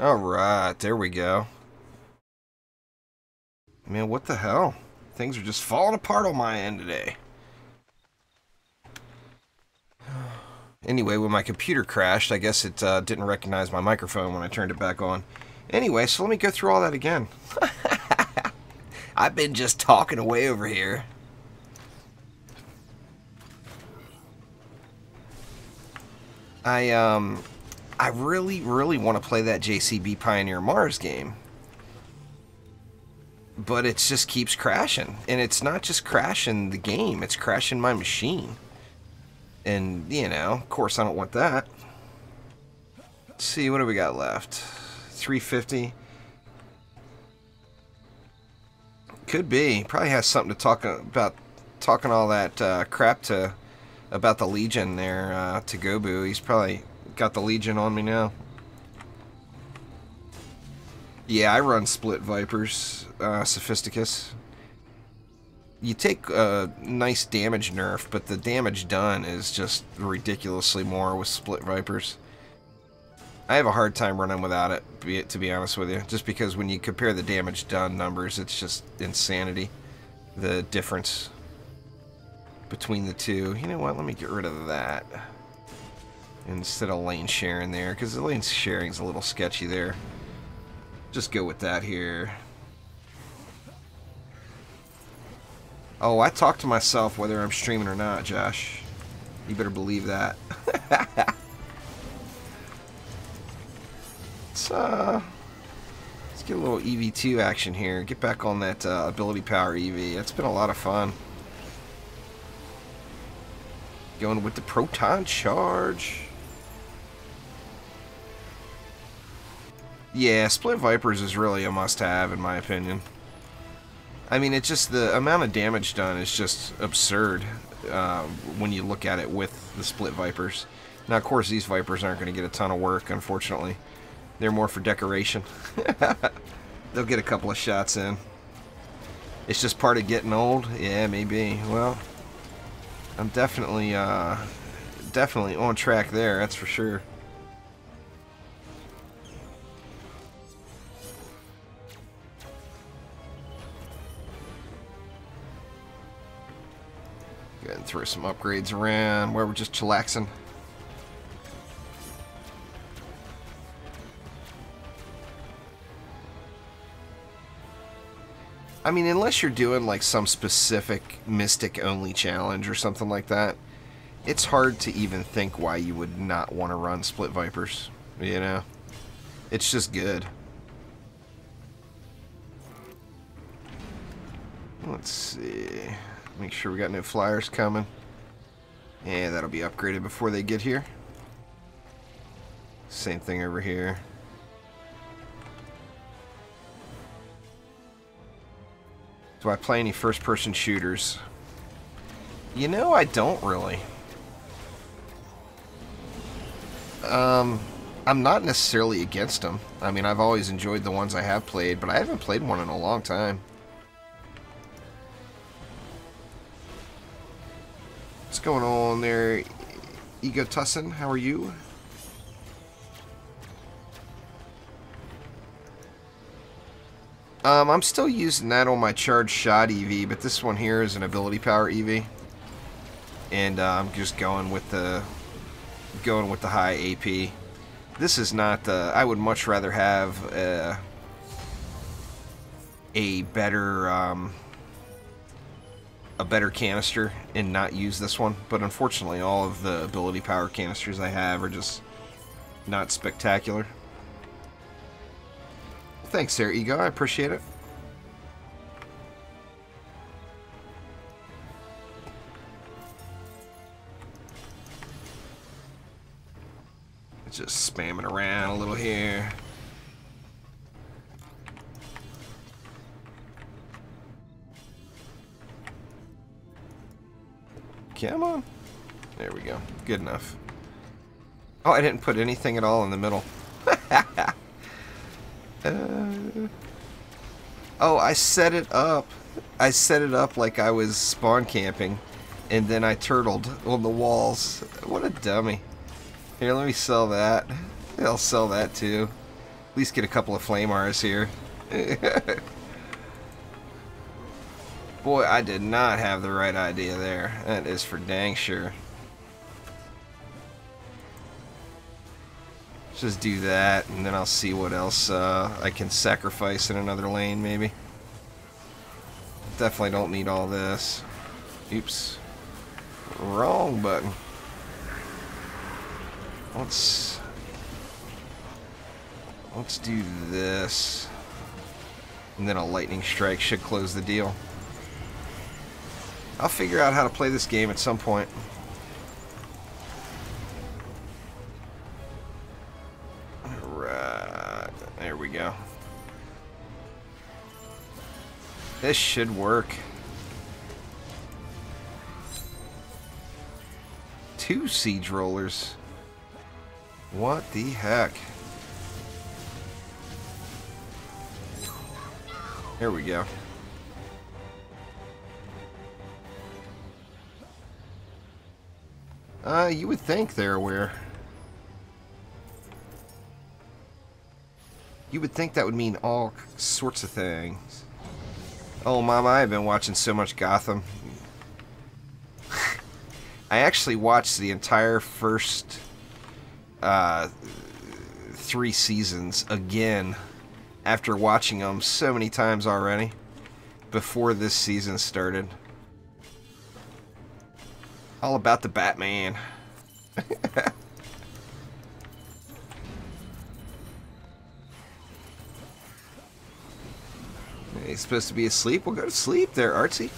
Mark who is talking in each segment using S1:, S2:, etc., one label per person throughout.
S1: Alright, there we go. Man, what the hell? Things are just falling apart on my end today. Anyway, when my computer crashed, I guess it didn't recognize my microphone when I turned it back on. Anyway, so let me go through all that again. I've been just talking away over here. I really want to play that JCB Pioneer Mars game. But it just keeps crashing. And it's not just crashing the game, it's crashing my machine. And, you know, of course I don't want that. Let's see, what do we got left? 350. Could be. Probably has something to talk about, talking all that crap to about the Legion there to Gobu. He's probably got the Legion on me now. Yeah, I run Split Vipers, Sophisticus. You take a nice damage nerf, but the damage done is just ridiculously more with Split Vipers. I have a hard time running without it, to be honest with you. Just because when you compare the damage done numbers, it's just insanity. The difference between the two. You know what? Let me get rid of that. Instead of lane sharing there, because the lane sharing is a little sketchy there. Just go with that here. Oh, I talk to myself whether I'm streaming or not, Josh. You better believe that. Let's get a little EV2 action here. Get back on that ability power EV. It's been a lot of fun. Going with the proton charge. Yeah, Split Vipers is really a must-have in my opinion. I mean, it's just the amount of damage done is just absurd when you look at it with the Split Vipers. Now, of course, these Vipers aren't going to get a ton of work, unfortunately. They're more for decoration. They'll get a couple of shots in. It's just part of getting old? Yeah, maybe. Well, I'm definitely on track there, that's for sure. Go ahead and throw some upgrades around where we're just chillaxing. I mean, unless you're doing like some specific Mystic only challenge or something like that, it's hard to even think why you would not want to run Split Vipers, you know? It's just good. Let's see. Make sure we got no flyers coming. Yeah, that'll be upgraded before they get here. Same thing over here. Do I play any first-person shooters? You know, I don't really. I'm not necessarily against them. I mean, I've always enjoyed the ones I have played, but I haven't played one in a long time. What's going on there, Ego Tussin? How are you? I'm still using that on my charged shot EV, but this one here is an ability power EV, and I'm just going with the high AP. This is not the. I would much rather have a better canister and not use this one. But unfortunately, all of the ability power canisters I have are just not spectacular. Thanks there, Ego. I appreciate it. Just spamming around a little here. Come on. There we go. Good enough. Oh, I didn't put anything at all in the middle. Oh, I set it up. I set it up like I was spawn camping, and then I turtled on the walls. What a dummy. Here, let me sell that. I'll sell that too. At least get a couple of flame R's here. Boy, I did not have the right idea there. That is for dang sure. Just do that, and then I'll see what else I can sacrifice in another lane, maybe. Definitely don't need all this. Oops. Wrong button. Let's do this. And then a lightning strike should close the deal. I'll figure out how to play this game at some point. Alright. There we go. This should work. 2 siege rollers. What the heck? There we go. You would think they're aware. You would think that would mean all sorts of things. Oh, Mama, I've been watching so much Gotham. I actually watched the entire first 3 seasons again after watching them so many times already before this season started. All about the Batman. He's supposed to be asleep. We'll go to sleep there, Artsy.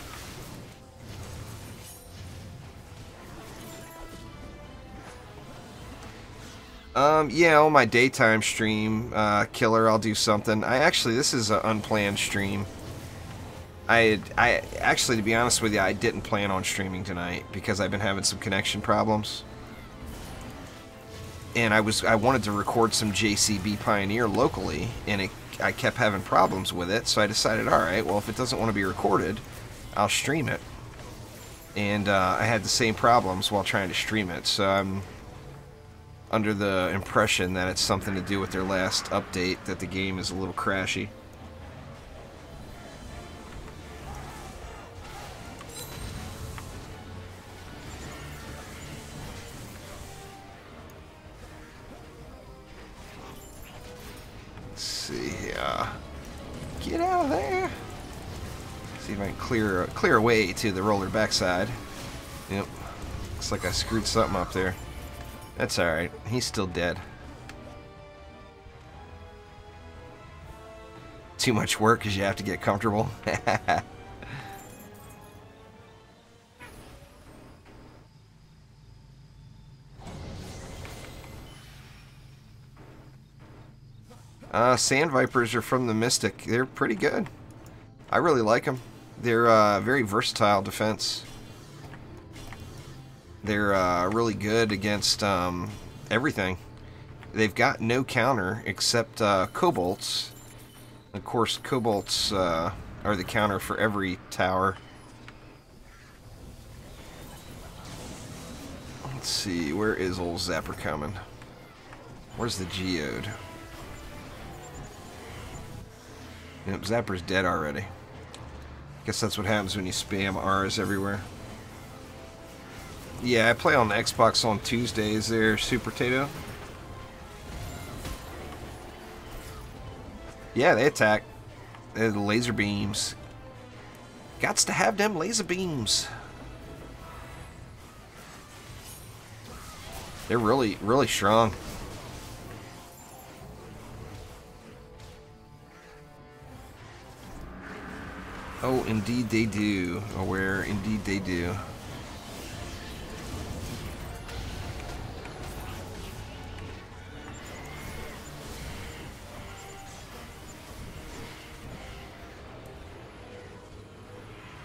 S1: Yeah, on my daytime stream, Killer, I'll do something. This is an unplanned stream. I actually, to be honest with you, I didn't plan on streaming tonight because I've been having some connection problems. And I wanted to record some JCB Pioneer locally, and I kept having problems with it, so I decided, alright, well, if it doesn't want to be recorded, I'll stream it. And I had the same problems while trying to stream it, so I'm under the impression that it's something to do with their last update, that the game is a little crashy. Let's see here. Get out of there. See if I can clear away to the roller backside. Yep. Looks like I screwed something up there. That's alright. He's still dead. Too much work because you have to get comfortable. Sand Vipers are from the Mystic. They're pretty good. I really like them. They're very versatile defense. They're really good against everything. They've got no counter except Kobolds. Of course, Kobolds are the counter for every tower. Let's see, where is old Zapper coming? Where's the Geode? Yep, Zapper's dead already. Guess that's what happens when you spam R's everywhere. Yeah, I play on the Xbox on Tuesdays there, Super Tato. Yeah, they attack. They're the laser beams. Gots to have them laser beams. They're really, really strong. Oh, indeed they do. Aware, indeed they do.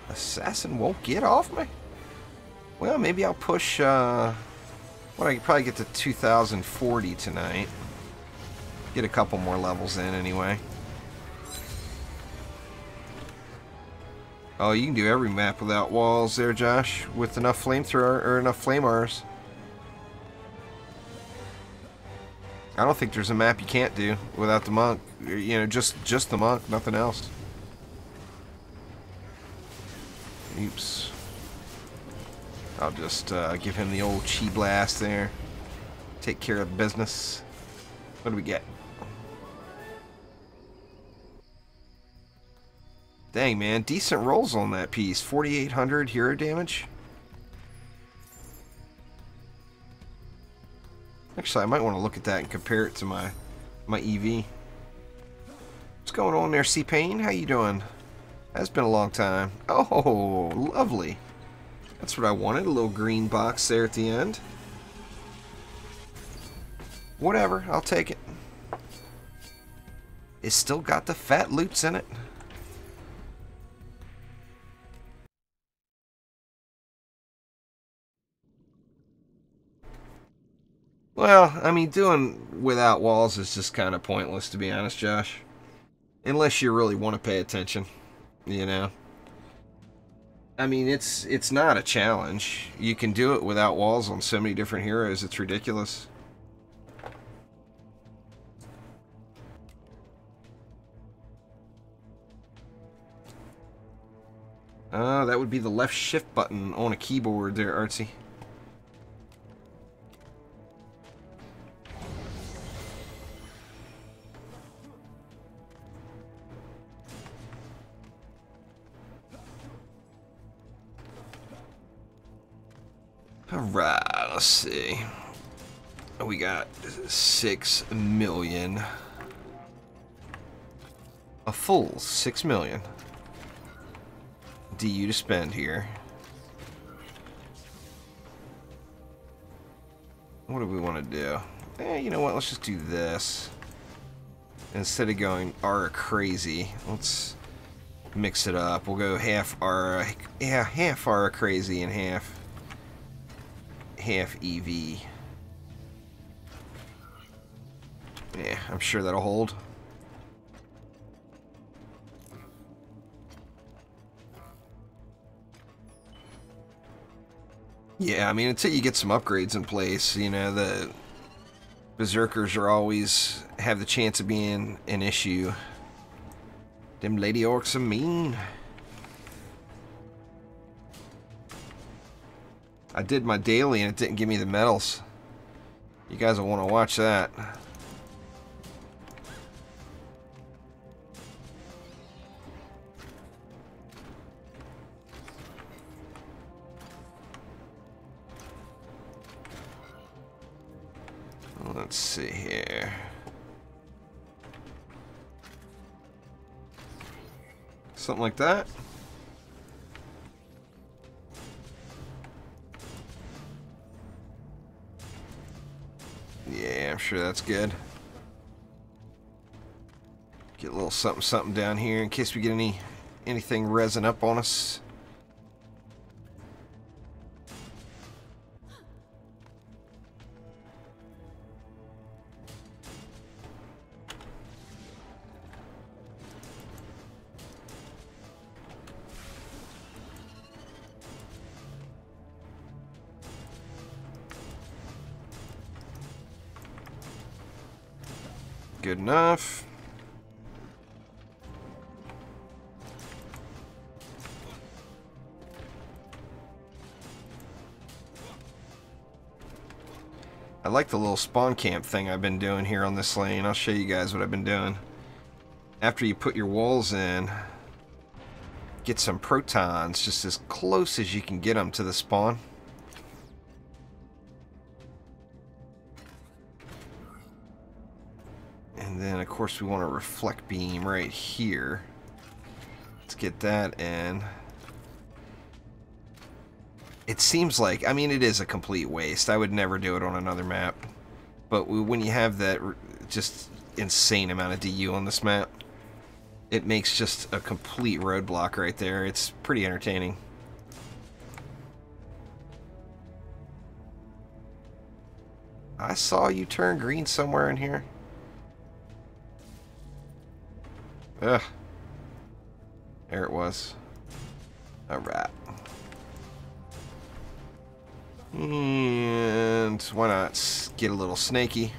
S1: Assassin won't get off me? Well, maybe I'll push, well, I could probably get to 2040 tonight. Get a couple more levels in anyway. Oh, you can do every map without walls there, Josh, with enough flamethrower, or enough flame R's. I don't think there's a map you can't do without the monk. You know, just the monk, nothing else. Oops. I'll just give him the old chi blast there. Take care of business. What do we get? Dang, man. Decent rolls on that piece. 4,800 hero damage. Actually, I might want to look at that and compare it to my EV. What's going on there, C-Pain? How you doing? That's been a long time. Oh, lovely. That's what I wanted. A little green box there at the end. Whatever. I'll take it. It's still got the fat loots in it. Well, I mean, doing without walls is just kind of pointless, to be honest, Josh. Unless you really want to pay attention, you know. I mean, it's not a challenge. You can do it without walls on so many different heroes. It's ridiculous. That would be the left shift button on a keyboard there, Artsy. Alright, let's see. We got 6 million. A full 6 million. DU to spend here. What do we want to do? You know what? Let's just do this. Instead of going aura crazy, let's mix it up. We'll go half aura, yeah, half aura crazy and half EV. Yeah, I'm sure that'll hold. Yeah, I mean, until you get some upgrades in place, you know, the berserkers are always have the chance of being an issue. Them lady orcs are mean. I did my daily and it didn't give me the medals. You guys will want to watch that. Let's see here. Something like that. Yeah, I'm sure that's good. Get a little something something down here in case we get anything resin up on us. Good enough. I like the little spawn camp thing I've been doing here on this lane. I'll show you guys what I've been doing. After you put your walls in, get some protons just as close as you can get them to the spawn. And then, of course, we want a reflect beam right here. Let's get that in. It seems like, I mean, it is a complete waste. I would never do it on another map. But when you have that just insane amount of DU on this map, it makes just a complete roadblock right there. It's pretty entertaining. I saw you turn green somewhere in here. Ugh. There it was. Alright. And why not get a little snaky?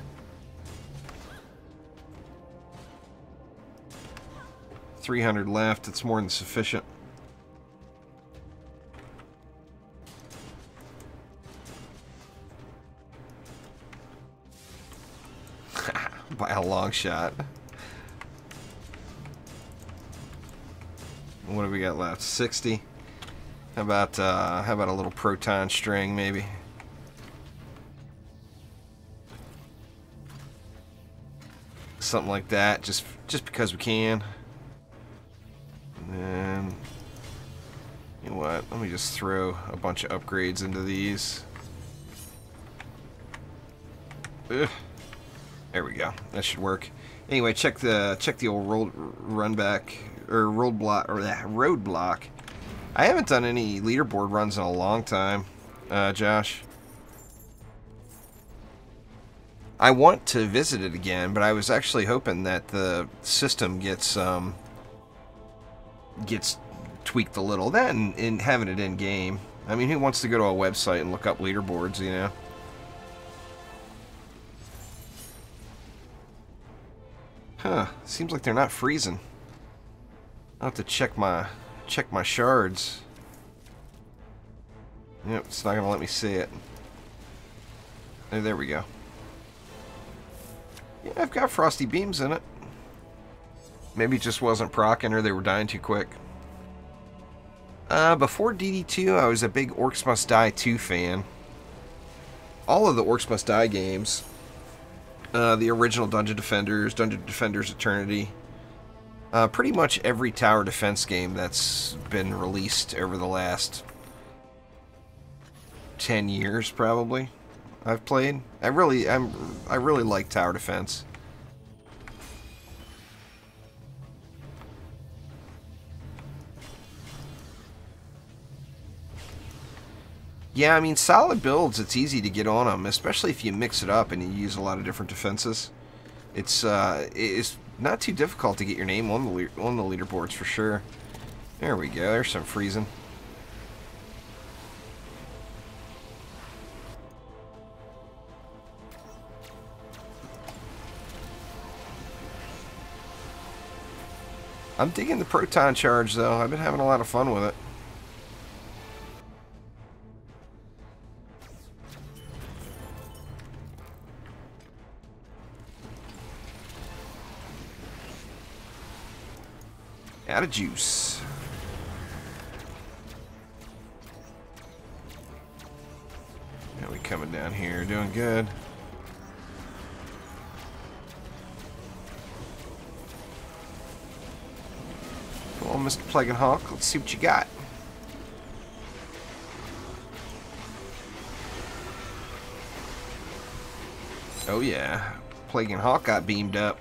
S1: 300 left. It's more than sufficient. By a long shot. What do we got left? 60. How about a little proton string, maybe? Something like that, just because we can. And then, you know what? Let me just throw a bunch of upgrades into these. Ugh. There we go. That should work. Anyway, check the old roadblock. I haven't done any leaderboard runs in a long time, Josh. I want to visit it again, but I was actually hoping that the system gets tweaked a little. That and having it in game. I mean, who wants to go to a website and look up leaderboards, you know? Huh? Seems like they're not freezing. I'll have to check my shards. Yep, it's not gonna let me see it. There we go. Yeah, I've got frosty beams in it. Maybe it just wasn't proccing or they were dying too quick. Before DD2, I was a big Orcs Must Die 2 fan. All of the Orcs Must Die games. The original Dungeon Defenders, Dungeon Defenders Eternity. Pretty much every tower defense game that's been released over the last 10 years, probably. I've played. I really like tower defense. Yeah, I mean, solid builds, it's easy to get on them, especially if you mix it up and you use a lot of different defenses. It's not too difficult to get your name on the leaderboards for sure. There we go. There's some freezing. I'm digging the proton charge, though. I've been having a lot of fun with it. Out of juice. Now we coming down here, doing good. Come on, Mr. Plague and Hawk, let's see what you got. Oh yeah, Plague and Hawk got beamed up.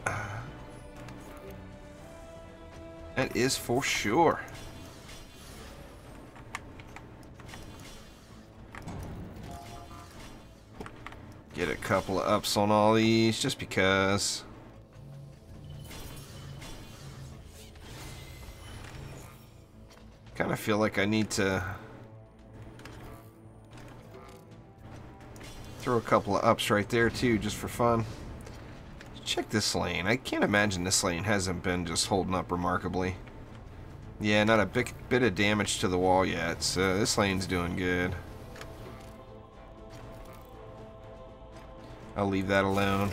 S1: That is for sure. Get a couple of ups on all these just because. Kind of feel like I need to throw a couple of ups right there too, just for fun. Check this lane. I can't imagine this lane hasn't been just holding up remarkably. Yeah, not a bit of damage to the wall yet, so this lane's doing good. I'll leave that alone.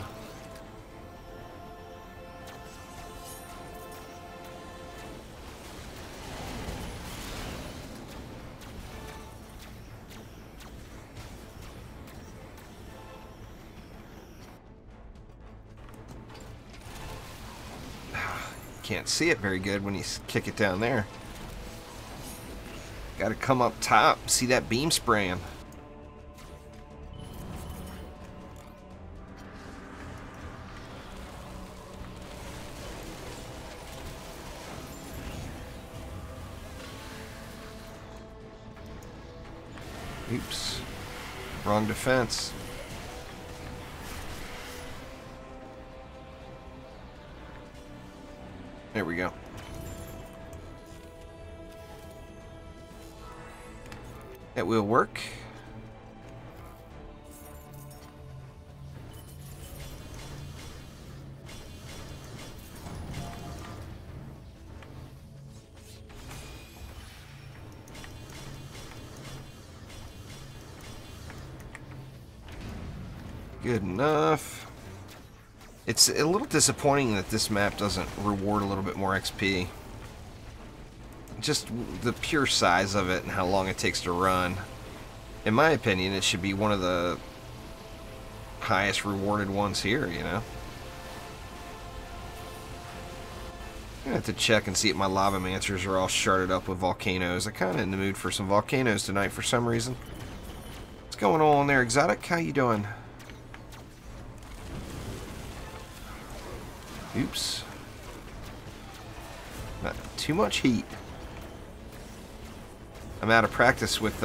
S1: Can't see it very good when you kick it down there. Got to come up top. See that beam spraying. Oops. Wrong defense. There we go. That will work. Good enough. It's a little disappointing that this map doesn't reward a little bit more XP. Just the pure size of it and how long it takes to run. In my opinion, it should be one of the highest rewarded ones here, you know? I'm gonna have to check and see if my lava mancers are all sharded up with volcanoes. I'm kinda in the mood for some volcanoes tonight for some reason. What's going on there, Exotic? How you doing? Oops. Not too much heat. I'm out of practice with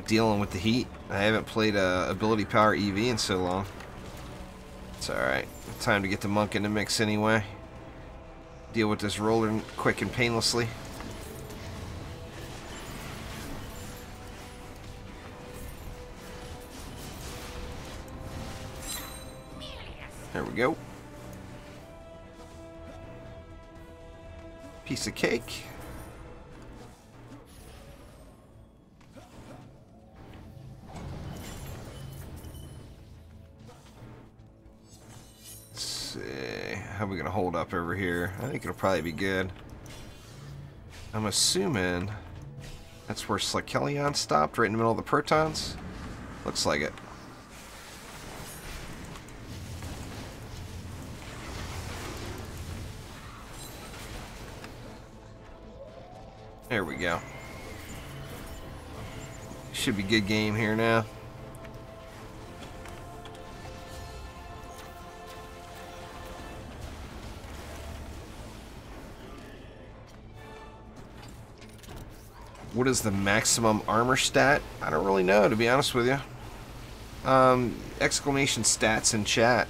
S1: dealing with the heat. I haven't played Ability Power EV in so long. It's alright. Time to get the monk in the mix anyway. Deal with this roller quick and painlessly. There we go. Piece of cake. Let's see. How are we gonna hold up over here? I think it'll probably be good. I'm assuming that's where Slakelion stopped, right in the middle of the protons. Looks like it. There we go. Should be good game here now. What is the maximum armor stat? I don't really know, to be honest with you. Exclamation stats in chat.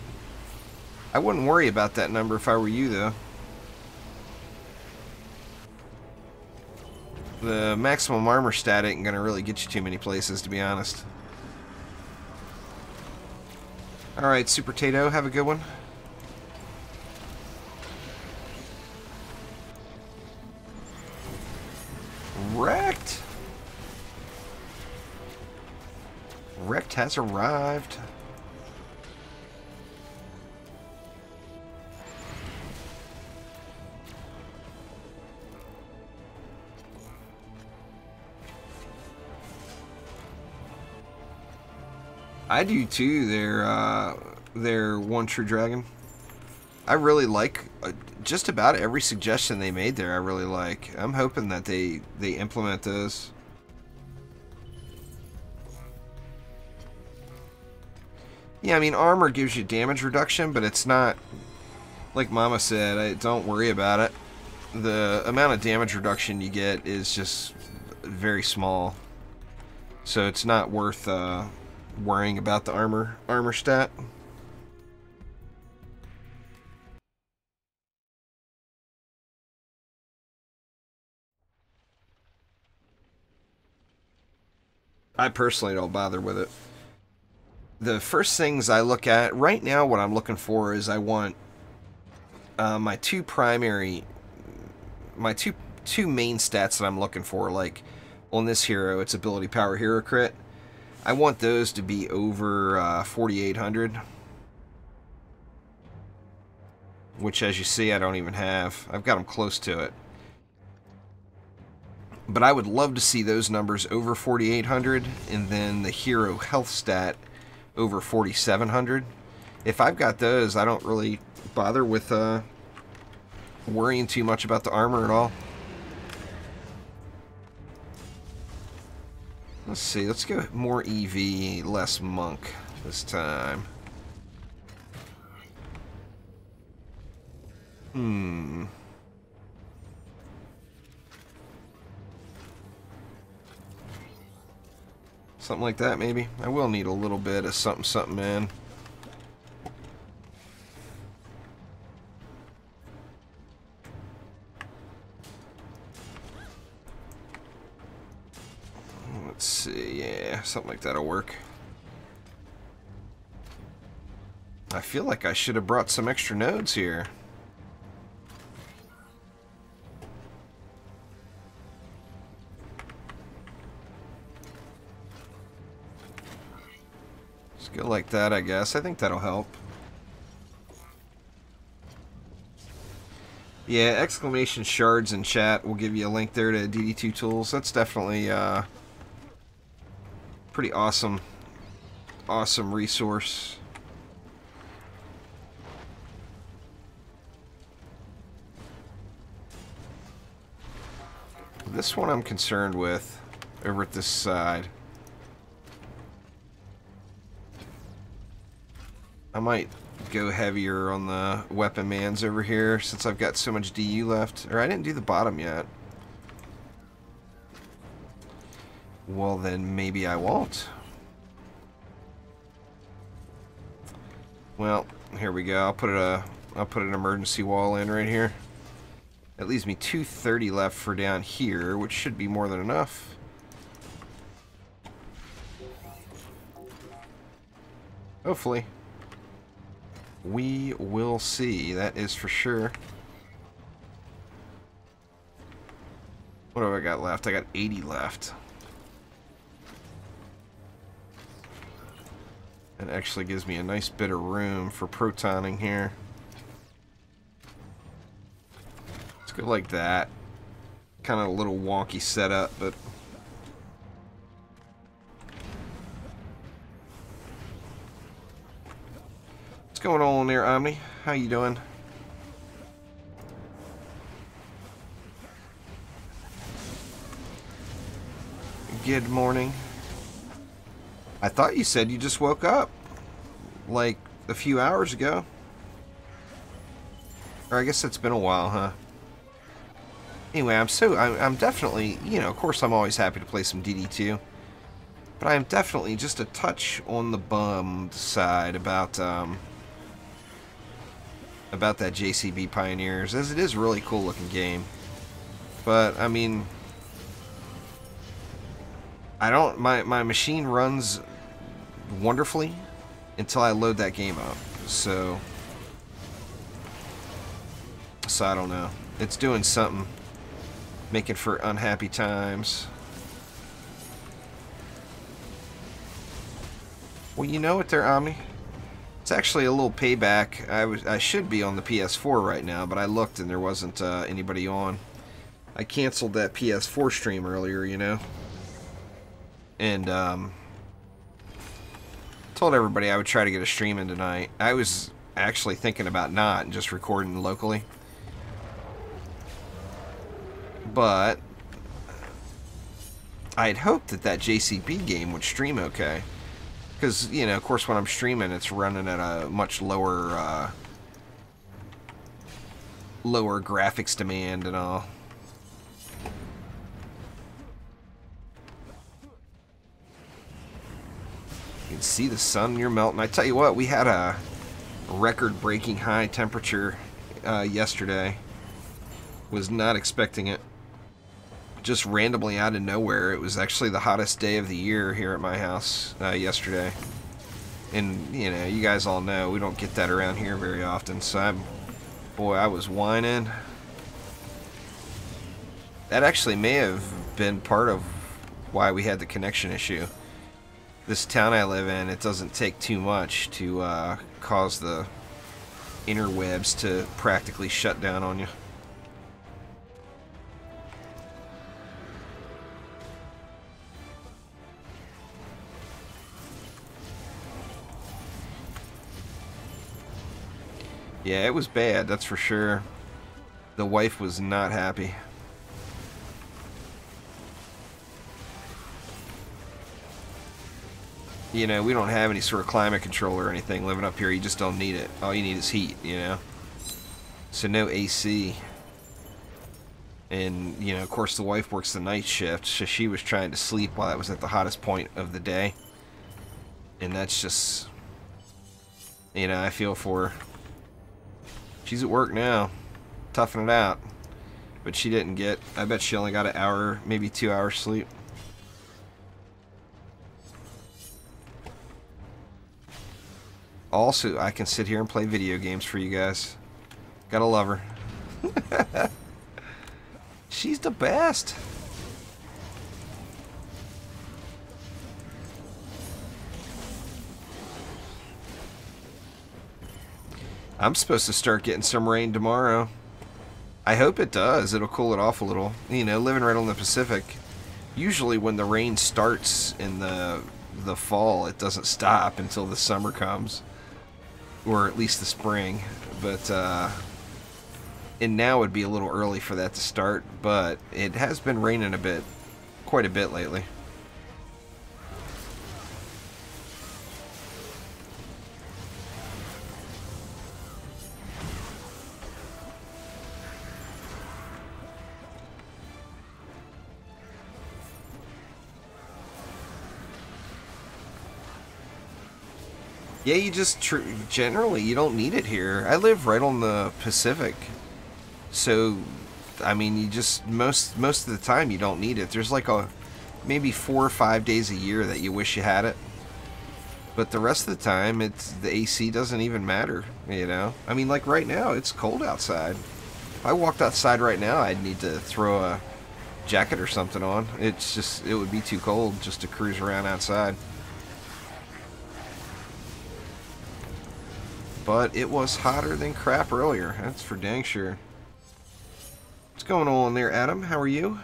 S1: I wouldn't worry about that number if I were you, though. The maximum armor stat ain't gonna really get you too many places, to be honest. Alright, Super Tato, have a good one. Wrecked! Wrecked has arrived. I do too, their One True Dragon. I really like just about every suggestion they made there. I really like. I'm hoping that they implement those. Yeah, I mean, armor gives you damage reduction, but it's not, like Mama said, don't worry about it. The amount of damage reduction you get is just very small. So it's not worth worrying about the armor stat. I personally don't bother with it. The first things I look at right now, what I'm looking for is I want my two main stats that I'm looking for. Like on this hero, it's ability power hero crit. I want those to be over 4,800, which, as you see, I don't even have. I've got them close to it. But I would love to see those numbers over 4,800, and then the hero health stat over 4,700. If I've got those, I don't really bother with worrying too much about the armor at all. Let's see, let's go more EV, less monk this time. Something like that, maybe. I will need a little bit of something in. Let's see, yeah, something like that'll work. I feel like I should have brought some extra nodes here. Let's go like that, I guess. I think that'll help. Yeah, exclamation shards in chat will give you a link there to DD2 tools. That's definitely pretty awesome resource. This one I'm concerned with over at this side. I might go heavier on the weapon mans over here since I've got so much DU left. Or I didn't do the bottom yet. Well, then maybe I won't. Well, here we go. I'll put an emergency wall in right here. That leaves me 230 left for down here, which should be more than enough. Hopefully. We will see, that is for sure. What have I got left? I got 80 left. That actually gives me a nice bit of room for protoning here. Let's go like that. Kind of a little wonky setup, but what's going on there, Omni? How you doing? Good morning. I thought you said you just woke up like a few hours ago. Or I guess it's been a while, huh? Anyway, I'm definitely, you know, of course I'm always happy to play some DD2. But I am definitely just a touch on the bummed side about that JCB Pioneers, as it is a really cool looking game. But I mean, my machine runs wonderfully until I load that game up. So I don't know. It's doing something, making for unhappy times. Well, you know what there, Omni? It's actually a little payback. I should be on the PS4 right now, but I looked and there wasn't anybody on. I canceled that PS4 stream earlier, you know, and told everybody I would try to get a stream in tonight. I was actually thinking about not and just recording locally, but I had hoped that JCB game would stream okay. Because, you know, of course, when I'm streaming, it's running at a much lower graphics demand and all. You can see the sun, you're melting. I tell you what, we had a record-breaking high temperature yesterday. Was not expecting it. Just randomly out of nowhere. It was actually the hottest day of the year here at my house yesterday. And, you know, you guys all know we don't get that around here very often. So, boy, I was whining. That actually may have been part of why we had the connection issue. This town I live in, it doesn't take too much to cause the interwebs to practically shut down on you. Yeah, it was bad, that's for sure. The wife was not happy. You know, we don't have any sort of climate control or anything living up here. You just don't need it. All you need is heat, you know? So no AC. And, you know, of course the wife works the night shift, so she was trying to sleep while it was at the hottest point of the day. And that's just, you know, I feel for her. She's at work now, toughing it out, but she didn't get, I bet she only got an hour, maybe 2 hours sleep. Also, I can sit here and play video games for you guys. Gotta love her. She's the best. I'm supposed to start getting some rain tomorrow. I hope it does. It'll cool it off a little. You know, living right on the Pacific, usually when the rain starts in the fall, it doesn't stop until the summer comes, or at least the spring. But and now would be a little early for that to start, but it has been raining a bit, quite a bit lately. Yeah, you just generally you don't need it here. I live right on the Pacific, so I mean, you just most of the time you don't need it. There's like maybe 4 or 5 days a year that you wish you had it, but the rest of the time the AC doesn't even matter. You know, I mean, like right now it's cold outside. If I walked outside right now, I'd need to throw a jacket or something on. It would be too cold just to cruise around outside. But it was hotter than crap earlier. That's for dang sure. What's going on there, Adam? How are you?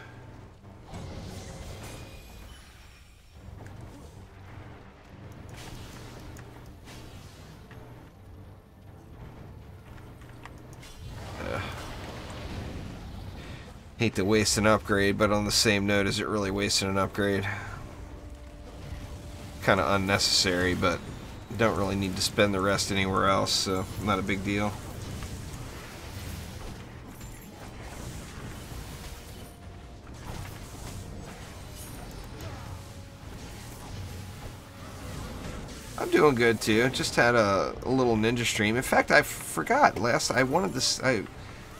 S1: Hate to waste an upgrade, but on the same note, is it really wasting an upgrade? Kind of unnecessary, but don't really need to spend the rest anywhere else, so not a big deal. I'm doing good too. Just had a little ninja stream. In fact, I forgot I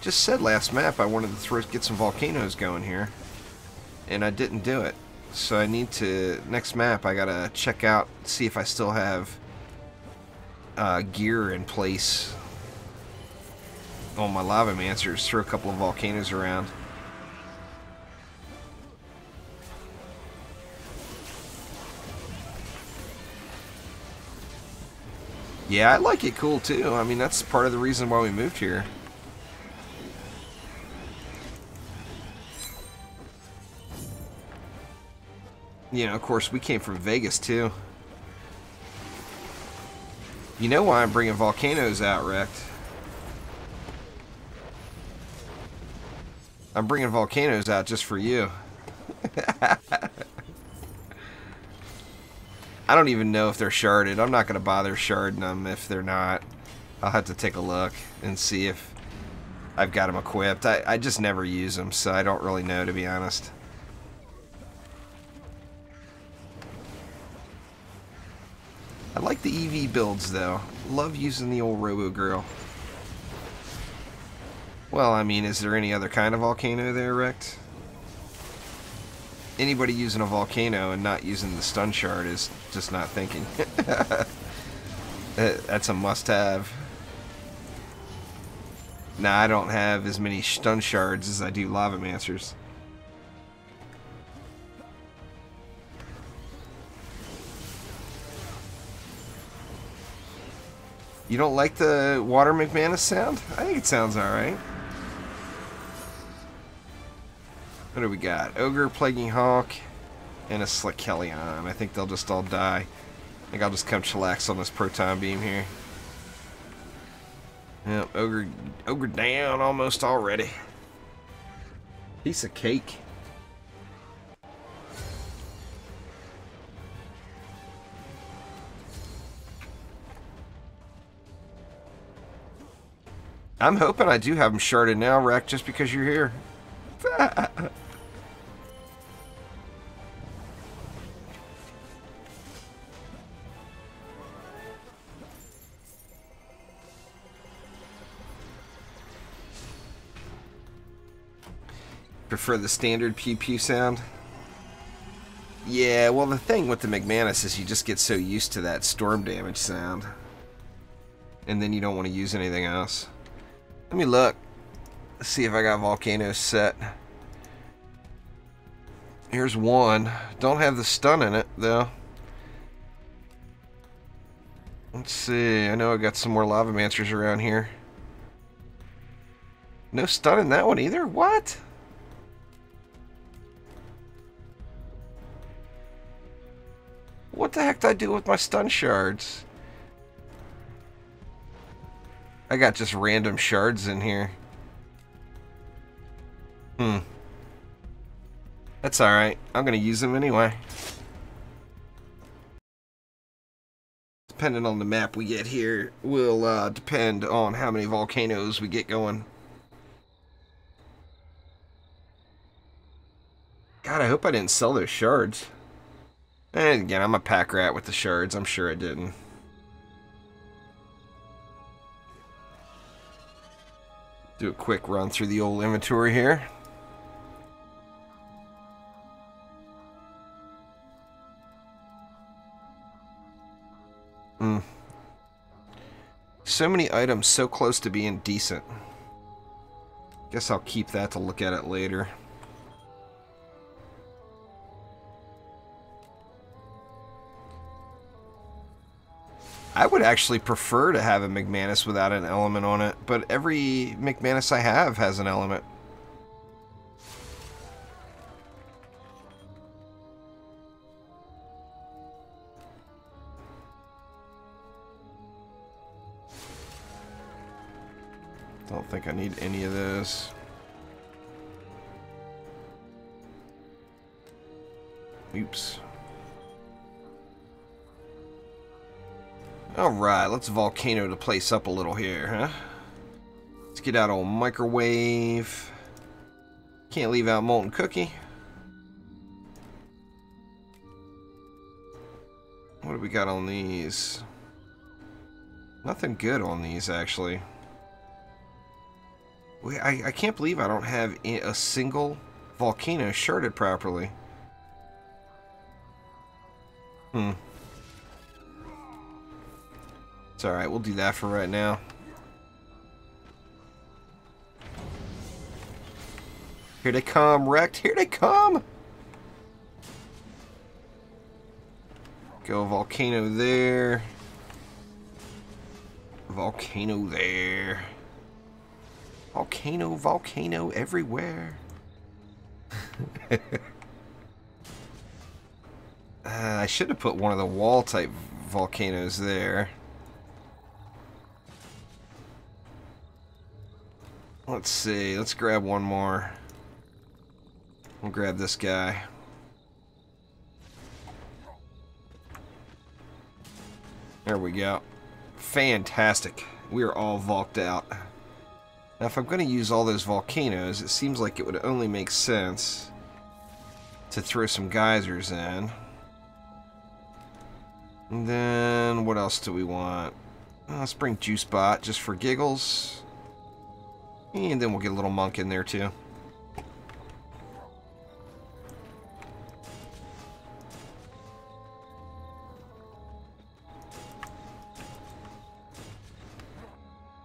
S1: just said last map I wanted to get some volcanoes going here, and I didn't do it. So I need to, next map I gotta check out, see if I still have gear in place on my lava mancers, throw a couple of volcanoes around. Yeah, I like it cool too. I mean, that's part of the reason why we moved here. You know, of course, we came from Vegas too. You know why I'm bringing volcanoes out, Wrecked? I'm bringing volcanoes out just for you. I don't even know if they're sharded. I'm not going to bother sharding them if they're not. I'll have to take a look and see if I've got them equipped. I just never use them, so I don't really know, to be honest. I like the EV builds, though. Love using the old Robo Girl. Well, I mean, is there any other kind of volcano there, Wrecked? Anybody using a volcano and not using the stun shard is just not thinking. That's a must-have. Nah, I don't have as many stun shards as I do lava mancers. You don't like the Water McManus sound? I think it sounds alright. What do we got? Ogre, Plaguing Hawk, and a Slickelion. I think they'll just all die. I think I'll just come chillax on this proton beam here. Yep, Ogre down almost already. Piece of cake. I'm hoping I do have them sharded now, Wreck, just because you're here. Prefer the standard pew pew sound? Yeah, well, the thing with the McManus is you just get so used to that storm damage sound, and then you don't want to use anything else. Let me look. Let's see if I got volcanoes set. Here's one. Don't have the stun in it, though. Let's see. I know I got some more lava mancers around here. No stun in that one either? What? What the heck did I do with my stun shards? I got just random shards in here. That's alright. I'm going to use them anyway. Depending on the map we get here, will depend on how many volcanoes we get going. God, I hope I didn't sell those shards. And again, I'm a pack rat with the shards. I'm sure I didn't. Do a quick run through the old inventory here. So many items so close to being decent. Guess I'll keep that to look at it later. I would actually prefer to have a McManus without an element on it, but every McManus I have has an element. Don't think I need any of those. Oops. Alright, let's volcano the place up a little here, huh? Let's get out old microwave. Can't leave out molten cookie. What do we got on these? Nothing good on these, actually. I can't believe I don't have a single volcano sharded properly. It's alright, we'll do that for right now. Here they come, wrecked. Here they come! Go volcano there. Volcano there. Volcano, volcano everywhere. I should have put one of the wall type volcanoes there. Let's see, let's grab one more. We'll grab this guy. There we go. Fantastic. We are all volked out. Now if I'm going to use all those volcanoes, it seems like it would only make sense to throw some geysers in. And then what else do we want? Let's bring Juice Bot just for giggles. And then we'll get a little monk in there too.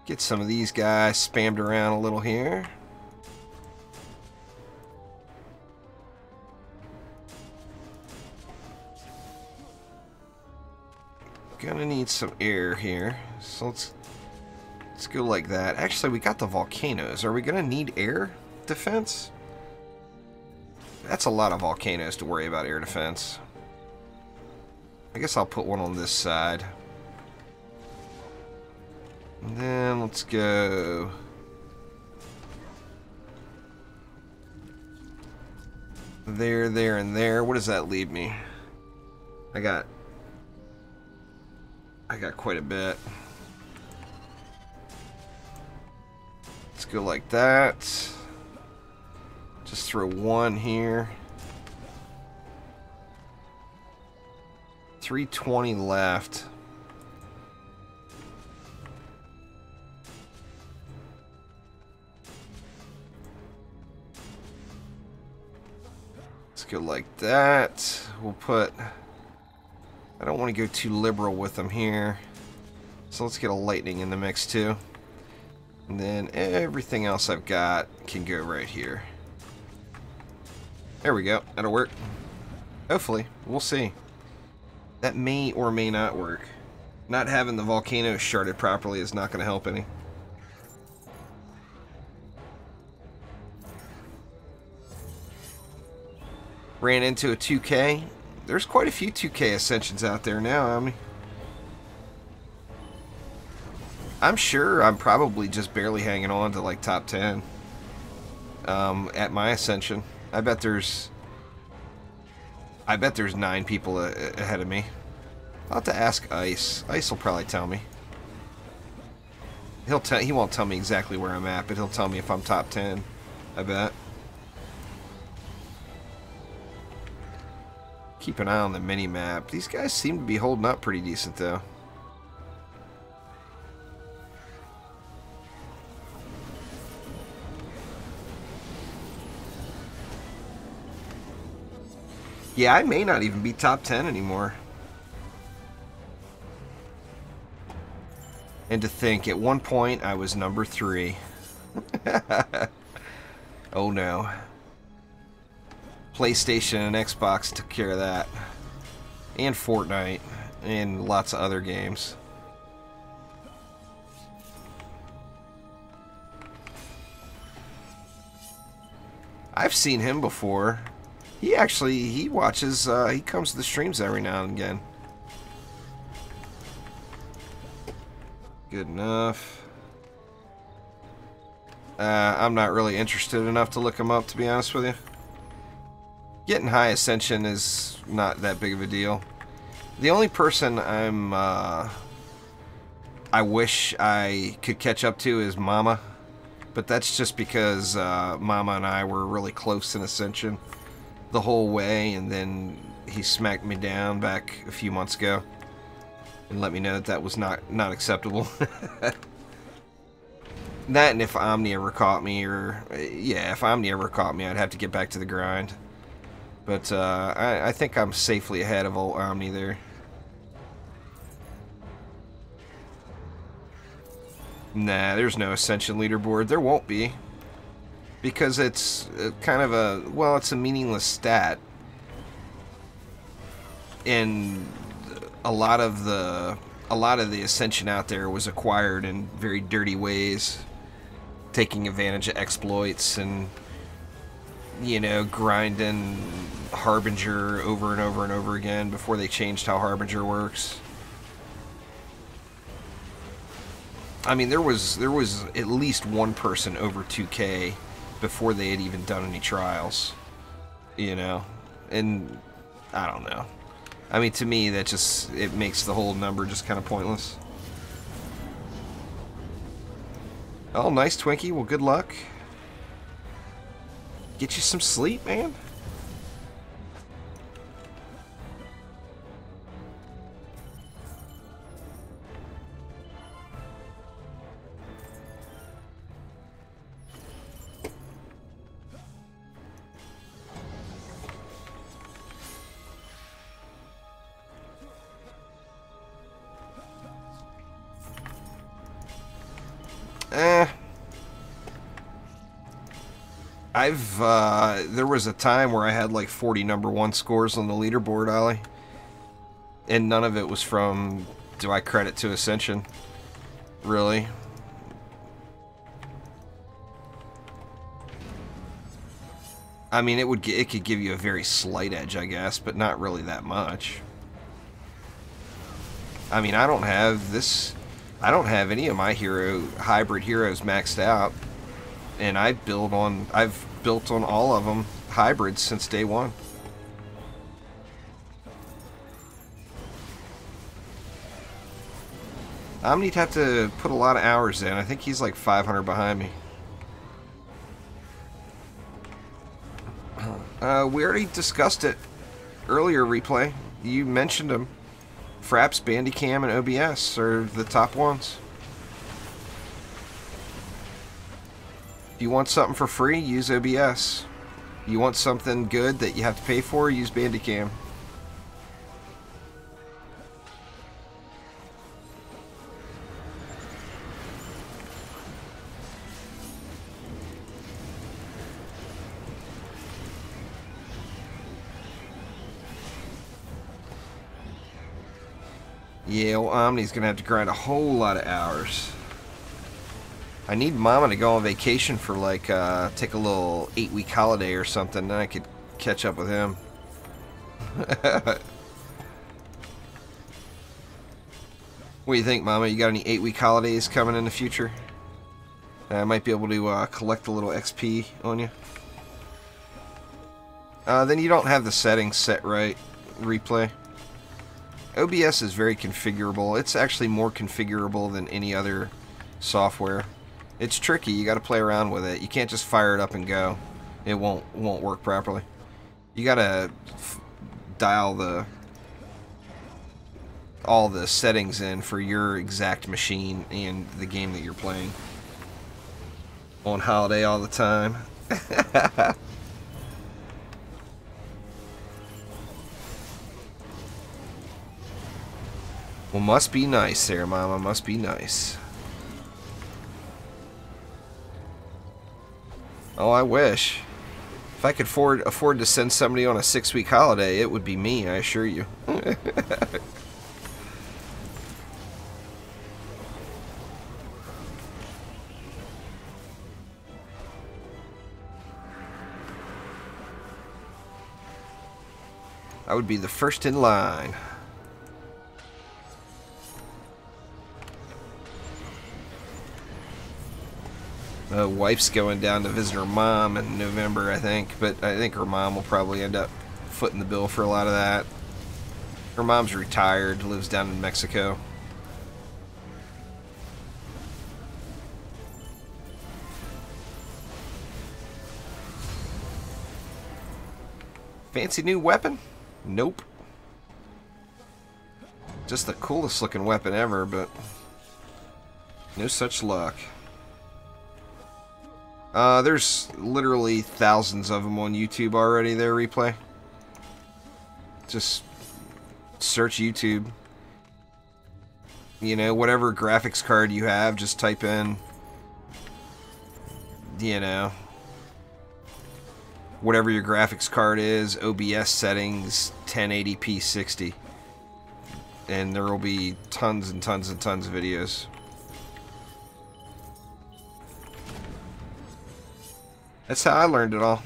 S1: Get some of these guys spammed around a little here. Gonna need some air here, so let's go like that. Actually, we got the volcanoes. Are we gonna need air defense? That's a lot of volcanoes to worry about air defense. I guess I'll put one on this side. And then let's go there, there, and there. What does that leave me? I got quite a bit. Let's go like that. Just throw one here. 320 left. Let's go like that. We'll put... I don't want to go too liberal with them here. So let's get a lightning in the mix too. And then everything else I've got can go right here. There we go. That'll work. Hopefully. We'll see. That may or may not work. Not having the Volcano sharded properly is not going to help any. Ran into a 2K. There's quite a few 2K Ascensions out there now. I mean, I'm sure I'm probably just barely hanging on to like top 10 at my Ascension. I bet there's 9 people ahead of me. I'll have to ask Ice. Ice will probably tell me. He won't tell me exactly where I'm at, but he'll tell me if I'm top 10. I bet. Keep an eye on the mini-map. These guys seem to be holding up pretty decent, though. Yeah, I may not even be top 10 anymore. And to think, at one point, I was number 3. Oh no. PlayStation and Xbox took care of that. And Fortnite. And lots of other games. I've seen him before. He watches, he comes to the streams every now and again. Good enough. I'm not really interested enough to look him up, to be honest with you. Getting high Ascension is not that big of a deal. The only person I wish I could catch up to is Mama. But that's just because Mama and I were really close in Ascension the whole way, and then he smacked me down back a few months ago and let me know that that was not acceptable. That, and if Omni ever caught me, or yeah, if Omni ever caught me, I'd have to get back to the grind. But I think I'm safely ahead of old Omni there. Nah, there's no Ascension leaderboard. There won't be. Because it's kind of a, well, it's a meaningless stat. And a lot of the Ascension out there was acquired in very dirty ways, taking advantage of exploits and, you know, grinding Harbinger over and over and over again before they changed how Harbinger works. I mean, there was at least one person over 2K before they had even done any trials, you know, and I don't know. I mean, to me, that just, it makes the whole number just kind of pointless. Oh, nice, Twinkie. Well, good luck. Get you some sleep, man. There was a time where I had like 40 #1 scores on the leaderboard, Ollie. And none of it was from, do I credit to Ascension? Really? I mean, it could give you a very slight edge, I guess, but not really that much. I mean, I don't have any of my hybrid heroes maxed out, and I've built on all of them hybrids since day one. Omni'd have to put a lot of hours in. I think he's like 500 behind me. We already discussed it earlier, Replay. You mentioned them. Fraps, Bandicam, and OBS are the top ones. If you want something for free, use OBS. You want something good that you have to pay for, use Bandicam. Yeah, well, Omni's gonna have to grind a whole lot of hours. I need Mama to go on vacation for like, take a little 8-week holiday or something, then I could catch up with him. What do you think, Mama? You got any 8-week holidays coming in the future? I might be able to collect a little XP on you. Then you don't have the settings set right. Replay. OBS is very configurable. It's actually more configurable than any other software. It's tricky. You got to play around with it. You can't just fire it up and go. It won't work properly. You got to dial all the settings in for your exact machine and the game that you're playing. On holiday all the time. Well, must be nice there, Mama. Must be nice. Oh, I wish. If I could afford to send somebody on a 6-week holiday, it would be me, I assure you. I would be the first in line. Wife's going down to visit her mom in November, I think, but I think her mom will probably end up footing the bill for a lot of that. Her mom's retired, lives down in Mexico. Fancy new weapon? Nope. Just the coolest looking weapon ever, but no such luck. There's literally thousands of them on YouTube already there, Replay. Just search YouTube. You know, whatever graphics card you have, just type in, you know, whatever your graphics card is, OBS settings, 1080p 60. And there will be tons and tons and tons of videos. That's how I learned it all.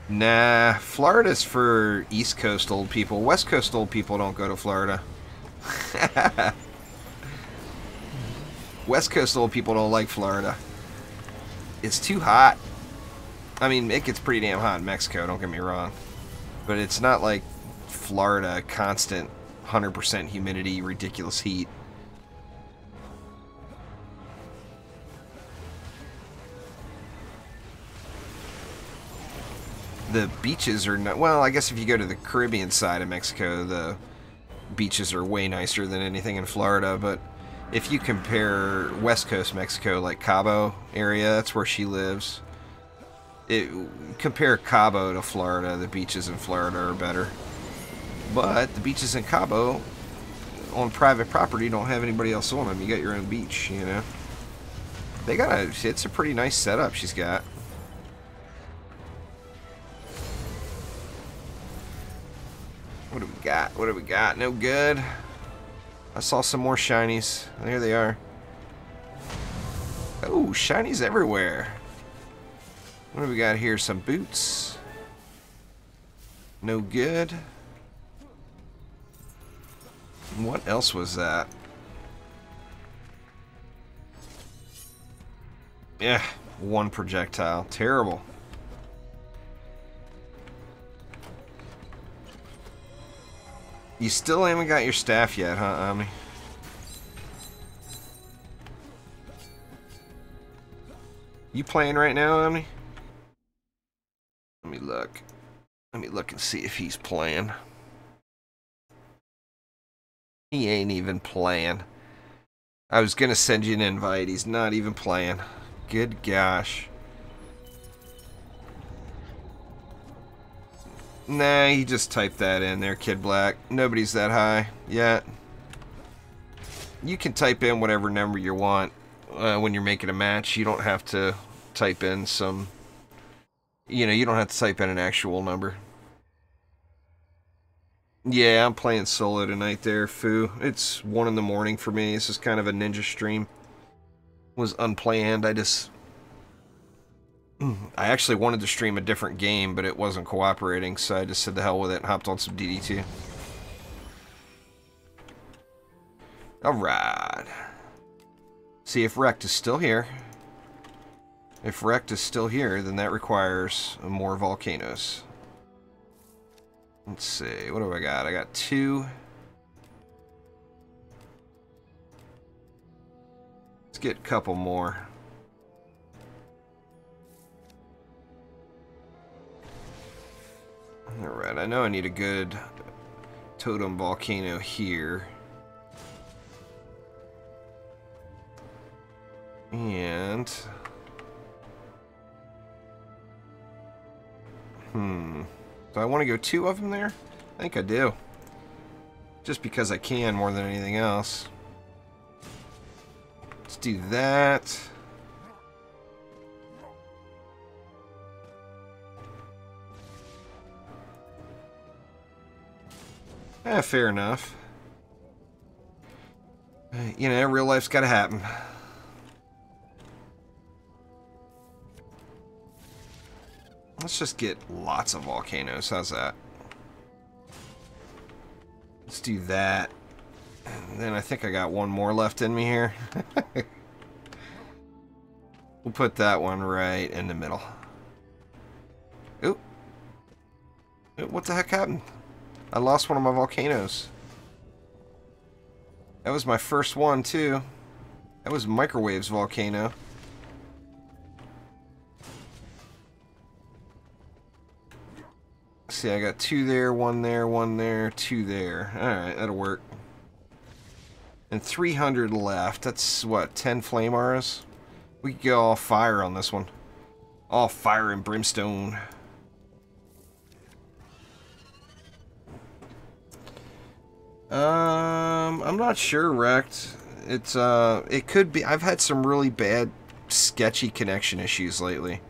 S1: Nah, Florida's for East Coast old people. West Coast old people don't go to Florida. West Coast old people don't like Florida. It's too hot. I mean, it gets pretty damn hot in Mexico, don't get me wrong. But it's not like Florida, constant 100% humidity, ridiculous heat. The beaches are not, well, I guess if you go to the Caribbean side of Mexico, the beaches are way nicer than anything in Florida, but if you compare West Coast Mexico, like Cabo area, that's where she lives. Compare Cabo to Florida, the beaches in Florida are better. But the beaches in Cabo, on private property, don't have anybody else on them. You got your own beach, you know. It's a pretty nice setup she's got. What do we got? What do we got? No good. I saw some more shinies. There they are. Oh, shinies everywhere. What do we got here? Some boots. No good. What else was that? Yeah, one projectile. Terrible. You still haven't got your staff yet, huh, Omni? You playing right now, Omni? Let me look. Let me look and see if he's playing. He ain't even playing. I was gonna send you an invite. He's not even playing. Good gosh. Nah, he just typed that in there, Kid Black. Nobody's that high yet. You can type in whatever number you want when you're making a match. You don't have to type in some... You know, you don't have to type in an actual number. Yeah, I'm playing solo tonight there, Foo. It's 1 in the morning for me. This is kind of a ninja stream. It was unplanned. I actually wanted to stream a different game, but it wasn't cooperating, so I just said the hell with it and hopped on some DD2. Alright. See if Rect is still here. If Rect is still here, then that requires more volcanoes. Let's see, what do I got? I got 2. Let's get a couple more. Alright, I know I need a good totem volcano here. And... do I want to go 2 of them there? I think I do. Just because I can more than anything else. Let's do that. Fair enough. You know, real life's gotta happen. Let's just get lots of volcanoes. How's that? Let's do that. And then I think I got 1 more left in me here. We'll put that one right in the middle. Oop. What the heck happened? I lost one of my volcanoes. That was my first one, too. That was Microwave's volcano. See, I got 2 there, 1 there, 1 there, 2 there. Alright, that'll work. And 300 left. That's, what, 10 flame auras? We could go all fire on this one. All fire and brimstone. I'm not sure, Wrecked. It could be. I've had some really bad, sketchy connection issues lately.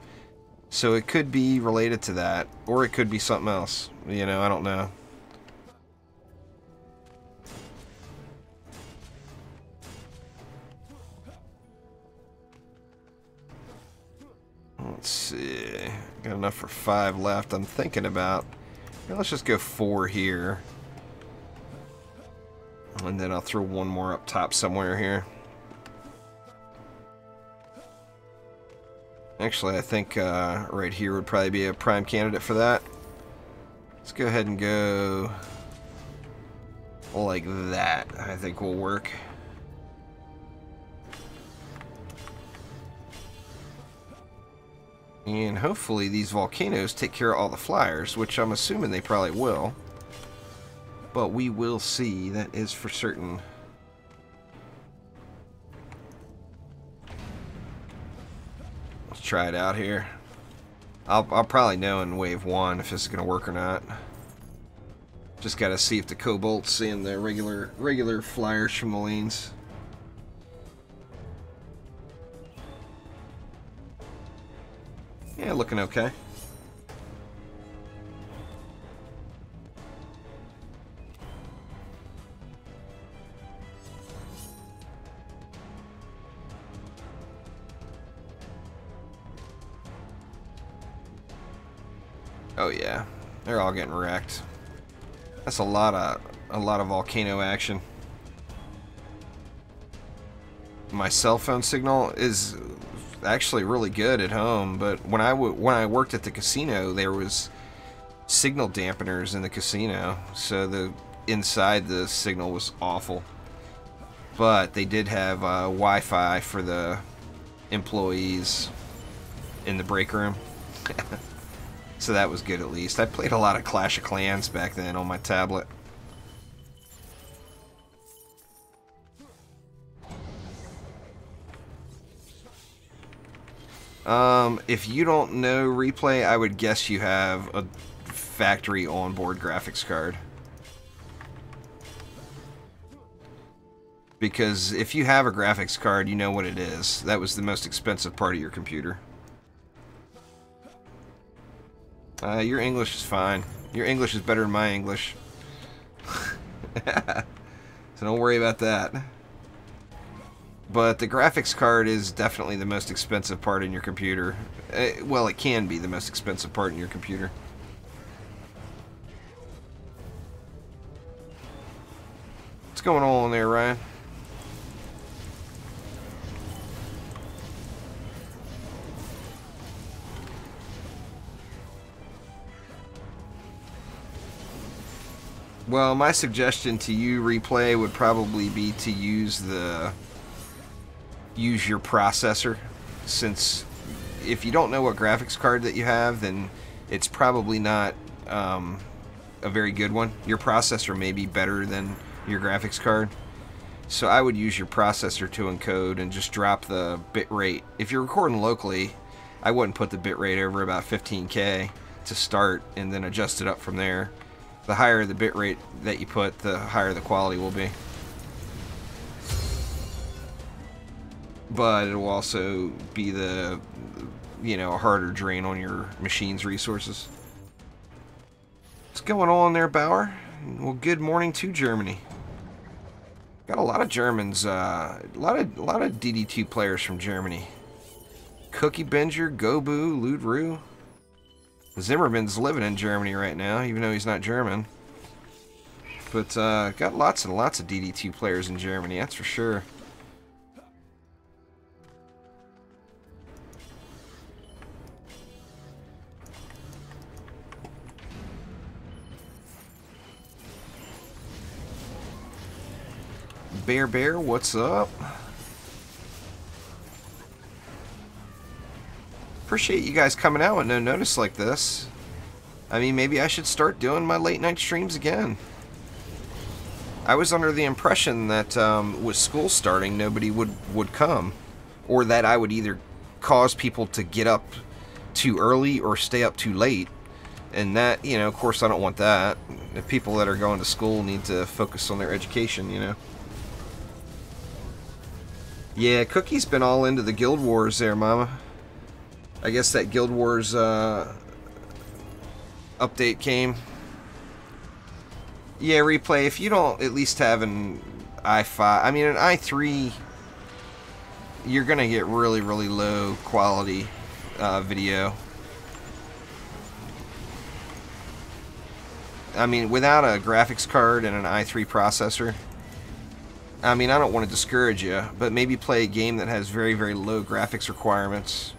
S1: So it could be related to that, or it could be something else. You know, I don't know. Let's see. Got enough for 5 left. I'm thinking about. Let's just go 4 here. And then I'll throw 1 more up top somewhere here. Actually, I think right here would probably be a prime candidate for that. Let's go ahead and go like that. I think will work. And hopefully these volcanoes take care of all the flyers, which I'm assuming they probably will. But we will see, that is for certain. Let's try it out here. I'll probably know in wave 1 if this is going to work or not. Just got to see if the cobalt's and the regular flyers from the lanes. Yeah, looking okay. Oh yeah, they're all getting wrecked. That's a lot of volcano action. My cell phone signal is actually really good at home, but when I worked at the casino, there was signal dampeners in the casino, so the inside the signal was awful. But they did have Wi-Fi for the employees in the break room. So that was good at least. I played a lot of Clash of Clans back then on my tablet. If you don't know Replay, I would guess you have a factory onboard graphics card. Because if you have a graphics card, you know what it is. That was the most expensive part of your computer. Your English is fine. Your English is better than my English. So don't worry about that. But the graphics card is definitely the most expensive part in your computer. Well, it can be the most expensive part in your computer. What's going on there, Ryan? Well, my suggestion to you, Replay, would probably be to use your processor, since if you don't know what graphics card that you have, then it's probably not a very good one. Your processor may be better than your graphics card, so I would use your processor to encode and just drop the bit rate. If you're recording locally, I wouldn't put the bit rate over about 15K to start and then adjust it up from there. The higher the bit rate that you put, the higher the quality will be. But it will also be a harder drain on your machine's resources. What's going on there, Bauer? Well, good morning to Germany. Got a lot of Germans, a lot of DD2 players from Germany. Cookie Binger, Gobu, Ludru. Zimmerman's living in Germany right now, even though he's not German. But got lots and lots of DD2 players in Germany, that's for sure. Bear, what's up? Appreciate you guys coming out with no notice like this. I mean, maybe I should start doing my late night streams again. I was under the impression that with school starting, nobody would come. Or that I would either cause people to get up too early or stay up too late. And that, of course I don't want that. The people that are going to school need to focus on their education, Yeah, Cookie's been all into the Guild Wars there, Mama. I guess that Guild Wars update came. Yeah, Replay, if you don't at least have an i5, I mean an i3, you're going to get really, really low quality video. I mean, without a graphics card and an i3 processor, I mean, I don't want to discourage you, but maybe play a game that has very, very low graphics requirements.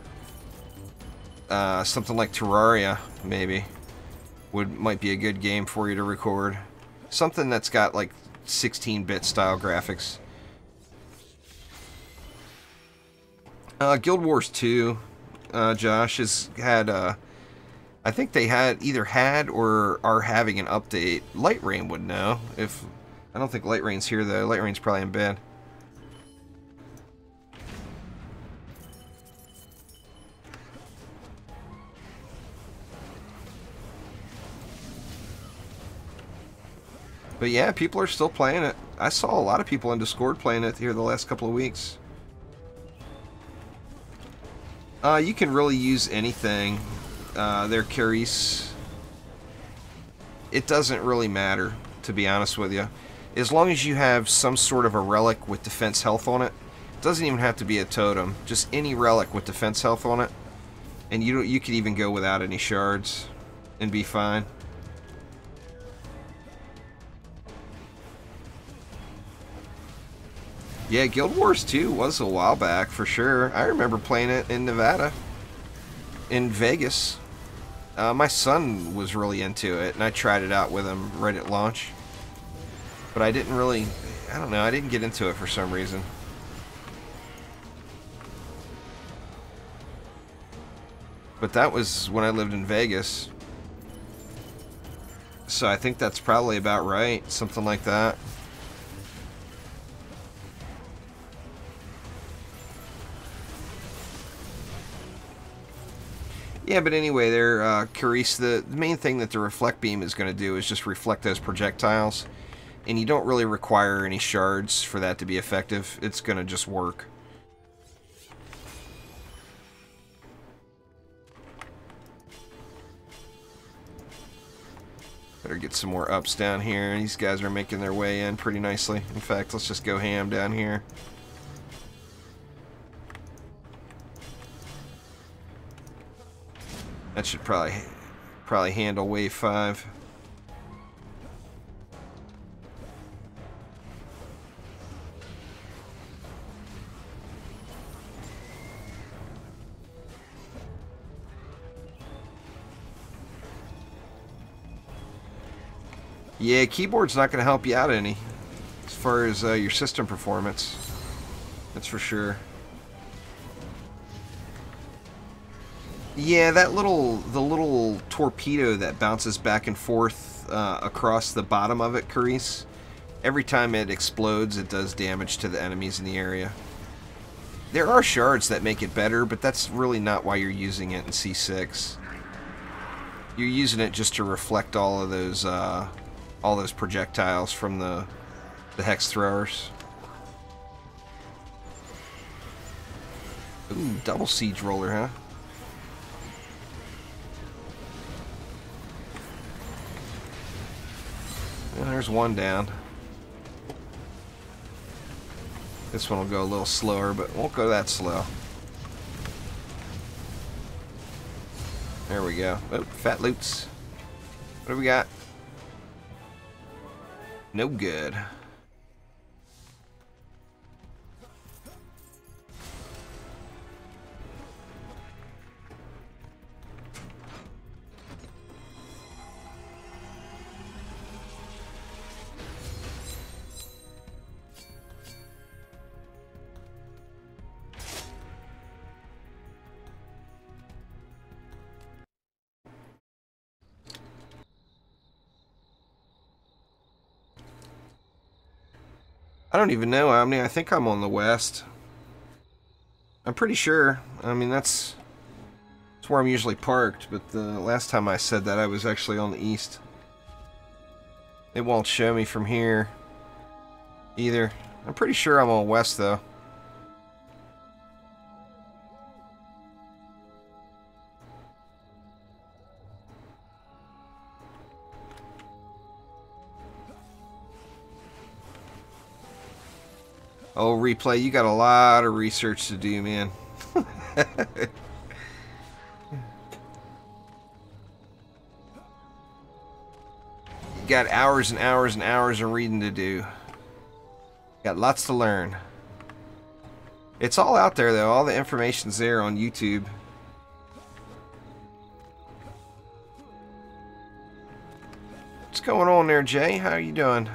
S1: Something like Terraria, maybe, might be a good game for you to record. Something that's got like 16-bit style graphics. Guild Wars 2, Josh, has had, I think they either had or are having an update. Light Rain would know. I don't think Light Rain's here though. Light Rain's probably in bed. But yeah, people are still playing it. I saw a lot of people in Discord playing it here the last couple of weeks. You can really use anything. Their Carice. It doesn't really matter, to be honest with you. As long as you have some sort of a relic with defense health on it. It doesn't even have to be a totem. Just any relic with defense health on it. And you could even go without any shards and be fine. Yeah, Guild Wars 2 was a while back, for sure. I remember playing it in Nevada. In Vegas. My son was really into it, and I tried it out with him right at launch. But I didn't really... I don't know, I didn't get into it for some reason. But that was when I lived in Vegas. So I think that's probably about right. Something like that. Yeah, but anyway, Carice, the main thing that the reflect beam is going to do is just reflect those projectiles. And you don't really require any shards for that to be effective. It's going to just work. Better get some more ups down here. These guys are making their way in pretty nicely. In fact, let's just go ham down here. That should probably handle wave 5. Yeah, keyboard's not going to help you out any as far as your system performance. That's for sure. Yeah, the little torpedo that bounces back and forth across the bottom of it, Carice. Every time it explodes, it does damage to the enemies in the area. There are shards that make it better, but that's really not why you're using it in C6. You're using it just to reflect all those projectiles from the hex throwers. Ooh, double siege roller, huh? Well, there's one down. This one will go a little slower, but won't go that slow. There we go. Oh, fat loots. What do we got? No good. I don't even know. I mean, I think I'm on the west. I'm pretty sure. I mean, that's where I'm usually parked, but the last time I said that, I was actually on the east. It won't show me from here either. I'm pretty sure I'm on west, though. Oh, replay, you got a lot of research to do, man. You got hours and hours and hours of reading to do. Got lots to learn. It's all out there, though. All the information's there on YouTube. What's going on there, Jay? How are you doing?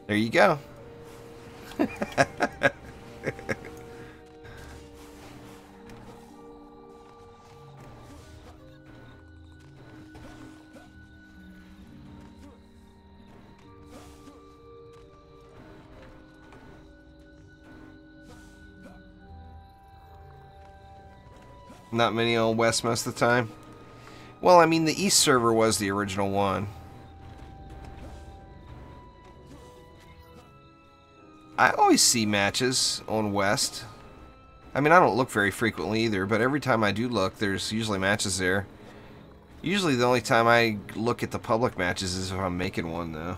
S1: There you go. Not many on West most of the time. Well, I mean, the East server was the original one. I always see matches on West. I mean, I don't look very frequently either, but every time I do look, there's usually matches there. Usually the only time I look at the public matches is if I'm making one, though.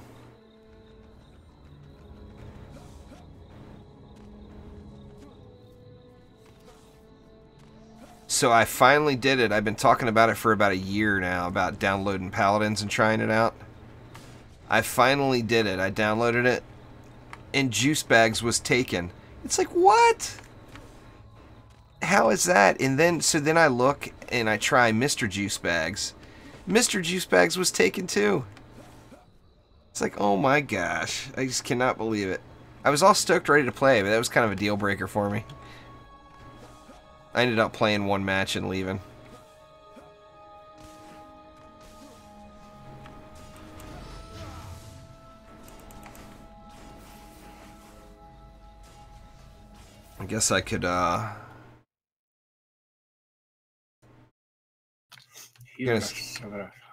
S1: So I finally did it. I've been talking about it for about a year now, about downloading Paladins and trying it out. I finally did it. I downloaded it, and Juice Bags was taken. It's like, what? How is that? And then, so then I look and I try Mr. Juice Bags. Mr. Juice Bags was taken too. It's like, oh my gosh. I just cannot believe it. I was all stoked ready to play, but that was kind of a deal breaker for me. I ended up playing one match and leaving. I guess I could, I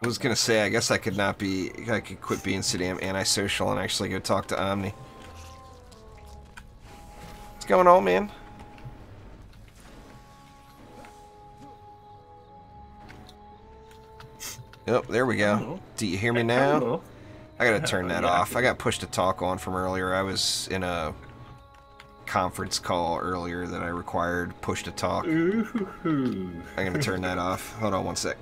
S1: was gonna say, I guess I could quit being so damn antisocial and actually go talk to Omni. What's going on, man? Oh, there we go. Do you hear me now? I gotta turn that off. I got push to talk on from earlier. I was in a conference call earlier that I required push to talk. I'm gonna turn that off. Hold on one sec.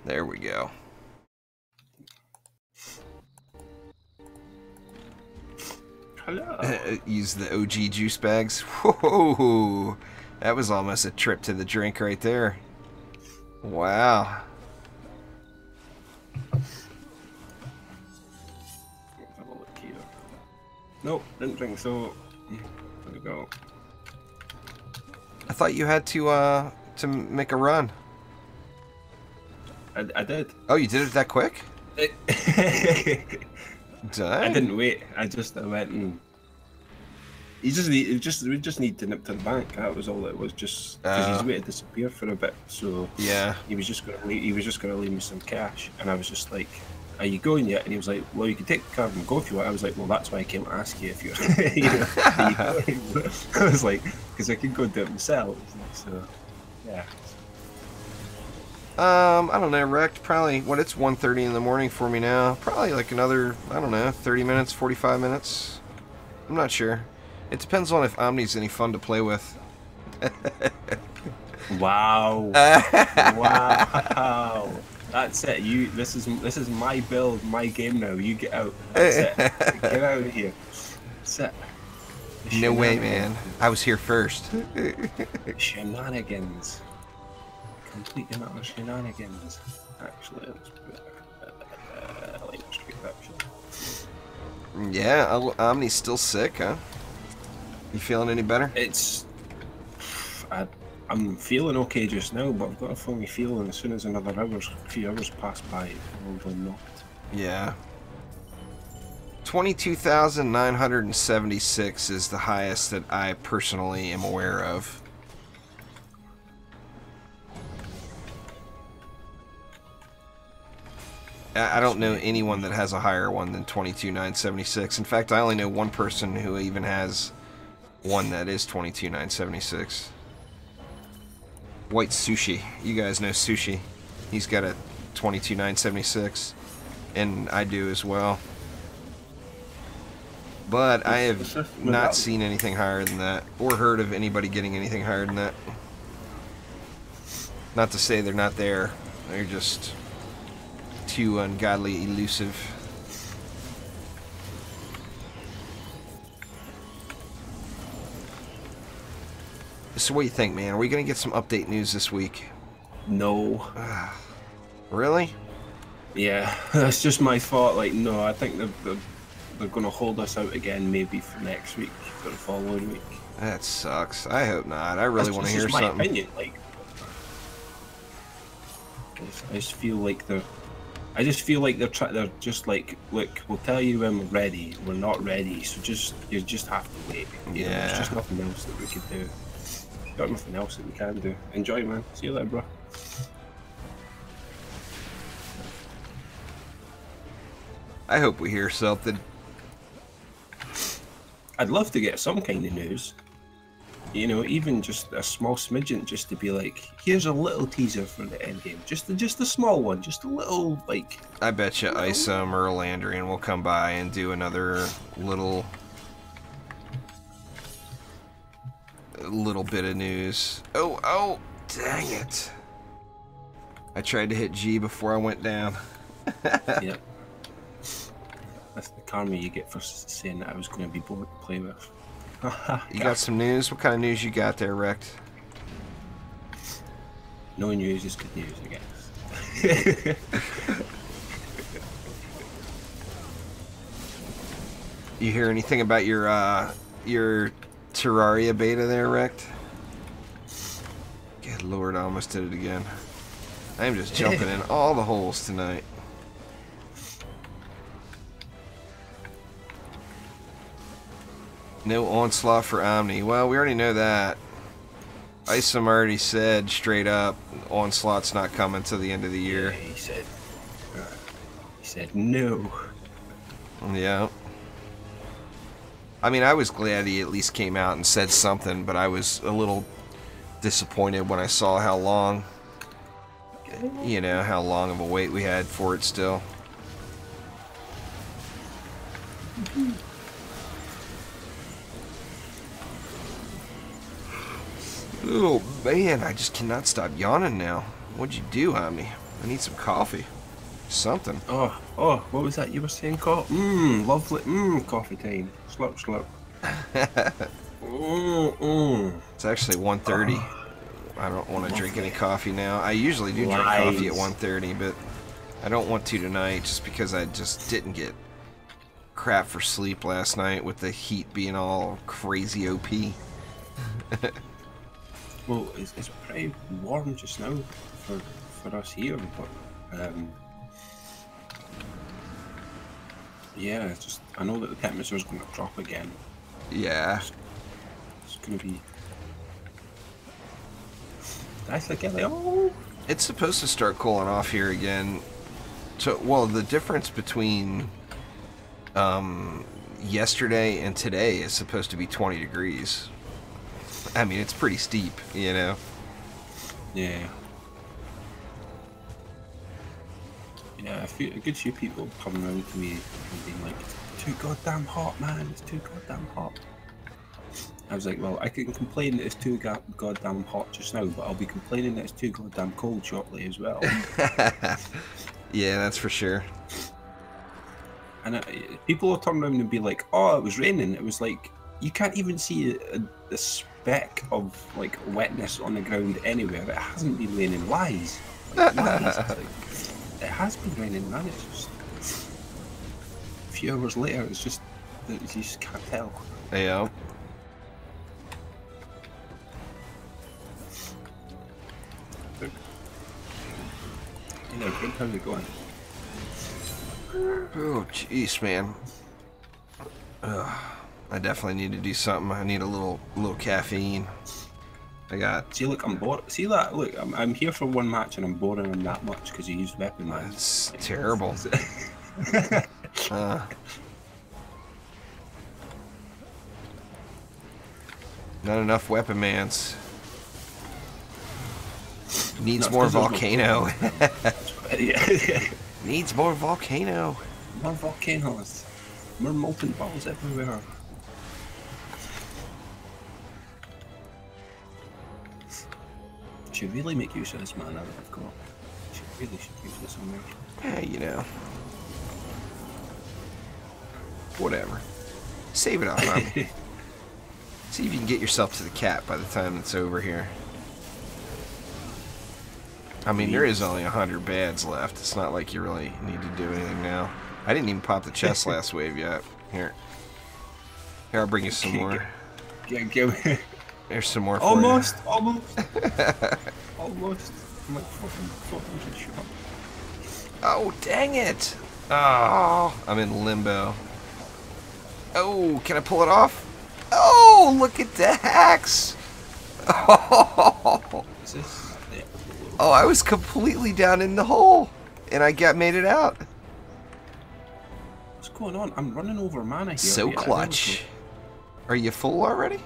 S1: There we go.
S2: Hello.
S1: Use the OG juice bags. Whoa, that was almost a trip to the drink right there. Wow.
S2: Let's have a look here. Nope, didn't think so. There we go.
S1: I thought you had to make a run.
S2: I did.
S1: Oh, you did it that quick? Dang.
S2: I didn't wait. I went and we just need to nip to the bank. That was all it was. Just because he's waited to disappear for a bit, so
S1: yeah,
S2: he was just gonna leave me some cash, and I was just like, "Are you going yet?" And he was like, "Well, you can take the card and go if you want." I was like, "Well, that's why I came to ask you if you're." You know, I was like, because I could go do it myself. So yeah.
S1: I don't know, Wrecked. Probably, it's 1:30 in the morning for me now. Probably like another, I don't know, 30 minutes, 45 minutes. I'm not sure. It depends on if Omni's any fun to play with.
S2: Wow. Wow. That's it. This is my build, my game now. You get out. That's it. Get out of here. That's it.
S1: No way, man. I was here first.
S2: Shenanigans. Complete amount of shenanigans. Actually, let's actually.
S1: Yeah, Omni's still sick, huh? You feeling any better?
S2: I'm feeling okay just now, but I've got a funny feeling as soon as a few hours pass by, probably not.
S1: Yeah. 22,976 is the highest that I personally am aware of. I don't know anyone that has a higher one than 22,976. In fact, I only know one person who even has one that is 22,976. White Sushi. You guys know Sushi. He's got a 22,976. And I do as well. But I have not seen anything higher than that. Or heard of anybody getting anything higher than that. Not to say they're not there. They're just too ungodly elusive. So what do you think, man? Are we gonna get some update news this week?
S2: No.
S1: Really?
S2: Yeah, that's just my thought. Like, no, I think they're gonna hold us out again, maybe for next week, for the following week.
S1: That sucks. I hope not. I really want to hear something.
S2: My opinion. Like, I just feel like they're just like, look, we'll tell you when we're ready. We're not ready, so you just have to wait. You know, there's just nothing else that we could do. Got nothing else that we can do. Enjoy, man. See you later, bro.
S1: I hope we hear something.
S2: I'd love to get some kind of news. You know, even just a small smidgen, just to be like, here's a little teaser for the end game. Just a small one, just a little, like.
S1: I bet you Isom or Landrian will come by and do another little bit of news. Oh, dang it! I tried to hit G before I went down.
S2: Yep. That's the karma you get for saying that I was going to be bored to play with.
S1: You got some news? What kind of news you got there, Wrecked?
S2: No news is good news, I guess.
S1: You hear anything about your Terraria beta there, Wrecked? Good lord, I almost did it again. I am just jumping in all the holes tonight. No onslaught for Omni. Well, we already know that. Isom already said straight up, onslaught's not coming till the end of the year.
S2: Yeah, he said no.
S1: Yeah. I mean, I was glad he at least came out and said something, but I was a little disappointed when I saw how long, you know, how long of a wait we had for it still. Oh man, I just cannot stop yawning now. What'd you do on me? I need some coffee. Something.
S2: Oh, what was that you were saying, Cole? Lovely. Coffee time. Slurp, slurp.
S1: It's actually 1:30. I don't want to drink any coffee now. I usually do drink coffee at 1:30, but I don't want to tonight just because I just didn't get crap for sleep last night with the heat being all crazy OP.
S2: Well, it's pretty warm just now for us here, but yeah, it's just I know that the temperature is going to drop again.
S1: Yeah.
S2: It's going to be. That's like oh.
S1: It's supposed to start cooling off here again. So, well, the difference between yesterday and today is supposed to be 20 degrees. I mean, it's pretty steep, you know.
S2: Yeah. Yeah, a good few people coming around to me and being like, "It's too goddamn hot, man. It's too goddamn hot." I was like, well, I can complain that it's too goddamn hot just now, but I'll be complaining that it's too goddamn cold shortly as well.
S1: Yeah, that's for sure.
S2: And people will turn around and be like, "Oh, it was raining." It was like you can't even see a speck of like wetness on the ground anywhere. It hasn't been raining. Lies. Like, lies. Like, it has been raining, man. It's just a few hours later. It's just you just can't tell.
S1: Yeah.
S2: You know, how's it going?
S1: Oh, jeez, man. I definitely need to do something. I need a little caffeine. I got.
S2: See, look, I'm bored. See that? Look, I'm here for one match and I'm boring him that much because he used weapon man.
S1: It's terrible. Not enough weapon mans. Needs more Volcano. Needs more Volcano.
S2: More volcanoes. More molten balls everywhere. Should really make use of this mana that I've got. Should use this on there.
S1: Yeah, you know. Whatever. Save it up, man. See if you can get yourself to the cat by the time it's over here. I mean, there is only 100 bads left. It's not like you really need to do anything now. I didn't even pop the chest last wave yet. Here, I'll bring you some more.
S2: Give me.
S1: There's some more for
S2: almost,
S1: you.
S2: almost. Almost. I'm like 400 shot.
S1: Oh, dang it. Oh, I'm in limbo. Oh, can I pull it off? Oh, look at the hacks. Oh.
S2: Is this? Yeah.
S1: Oh, I was completely down in the hole, and I made it out.
S2: What's going on? I'm running over mana here.
S1: So clutch. Are you full already?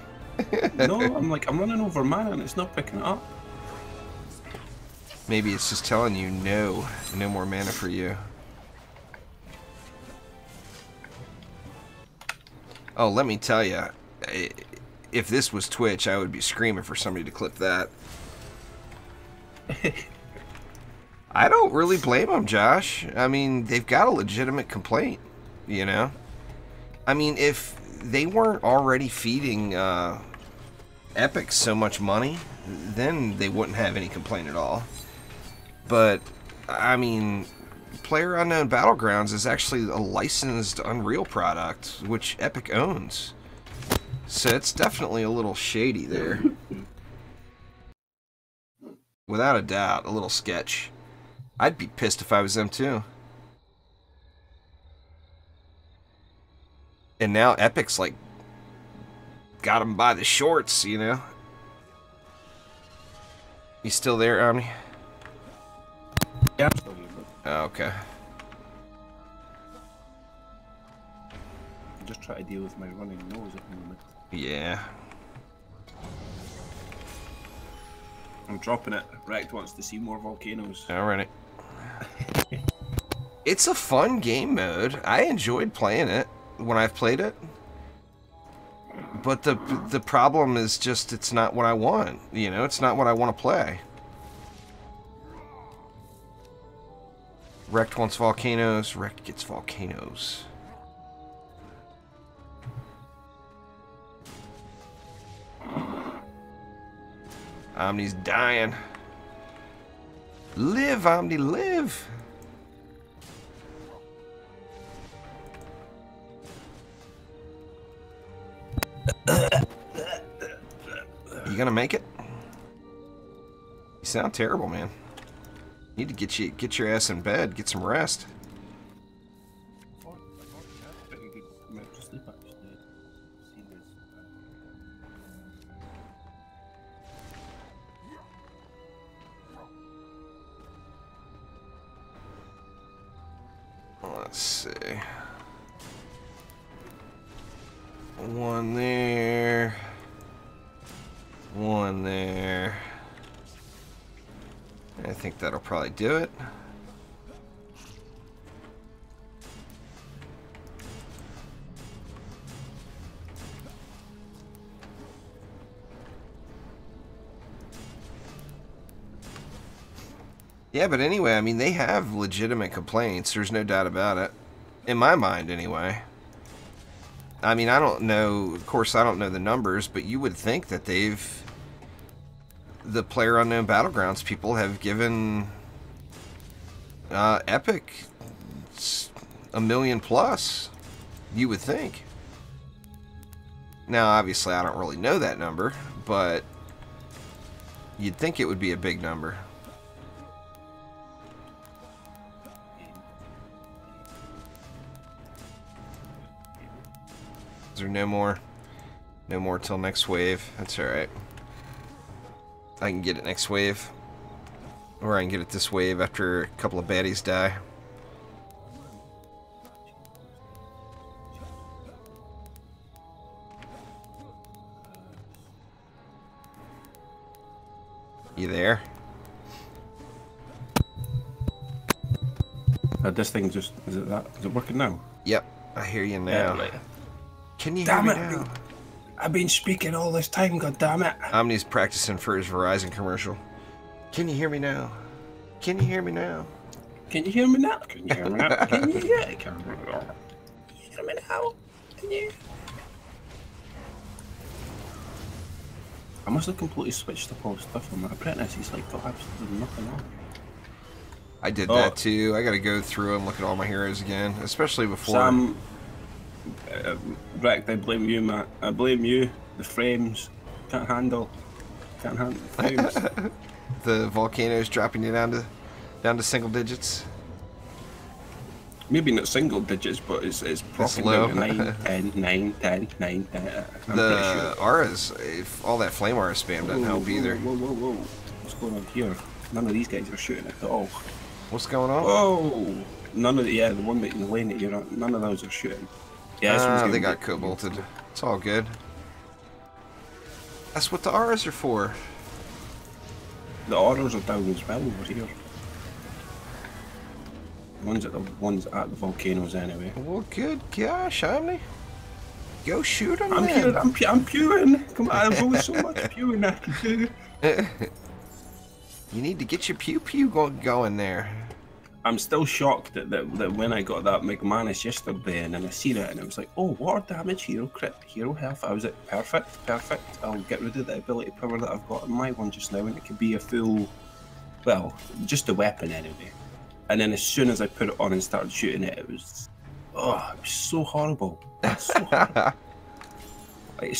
S2: No, I'm running over mana and it's not picking it up.
S1: Maybe it's just telling you no more mana for you. Oh, let me tell you, if this was Twitch, I would be screaming for somebody to clip that. I don't really blame them, Josh. I mean, they've got a legitimate complaint, you know? I mean, if they weren't already feeding Epic so much money, then they wouldn't have any complaint at all. But, I mean, PlayerUnknown Battlegrounds is actually a licensed Unreal product, which Epic owns. So it's definitely a little shady there. Without a doubt, a little sketch. I'd be pissed if I was them too. And now Epic's like got him by the shorts, you know. You still there, Omni?
S2: Yeah, I'm still here.
S1: Oh, okay.
S2: just try to deal with my running nose at the moment.
S1: Yeah.
S2: I'm dropping it. Rect wants to see more volcanoes.
S1: Alright. It's a fun game mode. I enjoyed playing it when I've played it. But the problem is just it's not what I want. You know, it's not what I want to play. Rect wants volcanoes. Rect gets volcanoes. Omni's dying. Live, Omni, live! You gonna make it? You sound terrible, man. Need to get your ass in bed, get some rest. Let's see. One there. One there. I think that'll probably do it. Yeah, but anyway, I mean, they have legitimate complaints. There's no doubt about it. In my mind, anyway. I mean, I don't know, of course, I don't know the numbers, but you would think that they've... The PlayerUnknown Battlegrounds people have given Epic $1 million plus. You would think. Now, obviously, I don't really know that number, but you'd think it would be a big number. Is there no more? No more till next wave. That's alright. I can get it next wave. Or I can get it this wave after a couple of baddies die. You there?
S2: This thing just... Is it working now?
S1: Yep. I hear you now.
S2: Like,
S1: can you hear me now?
S2: I've been speaking all this time, goddammit.
S1: Omni's practicing for his Verizon commercial. Can you hear me now? Can you hear me now?
S2: Can you hear me now? Can you hear me now? Can you hear me now? Can you hear me now? Can you? I must have completely switched up all the stuff on my apprentice. He's like got absolutely nothing on.
S1: I did that too. I gotta go through and look at all my heroes again, especially before.
S2: Sam, Rect, I blame you, Matt. I blame you. The frames can't handle the frames.
S1: The volcanoes dropping you down to single digits.
S2: Maybe not single digits, but it's proper
S1: low.
S2: 9, 10, 9, 10, 9, 10.
S1: The auras, if all that flame aura spam doesn't help either.
S2: Whoa. What's going on here? None of these guys are shooting at all.
S1: What's going on?
S2: Oh, none of the one in the lane that you're on. None of those are shooting. Yeah,
S1: they got cobalted. It's all good. That's what the auras are for.
S2: The auras are down as well over here. One's at the volcanoes anyway.
S1: Well, good gosh, Omni. Go shoot them.
S2: I'm pewing. Come on, I've always so much pewing I can do.
S1: You need to get your pew going there.
S2: I'm still shocked that when I got that McManus yesterday and then I seen it and it was like, oh, water damage, hero crit, hero health. I was like, perfect. I'll get rid of the ability power that I've got in my one just now and it could be a full, well, just a weapon anyway. And then as soon as I put it on and started shooting it, it was so horrible. So horrible. Like,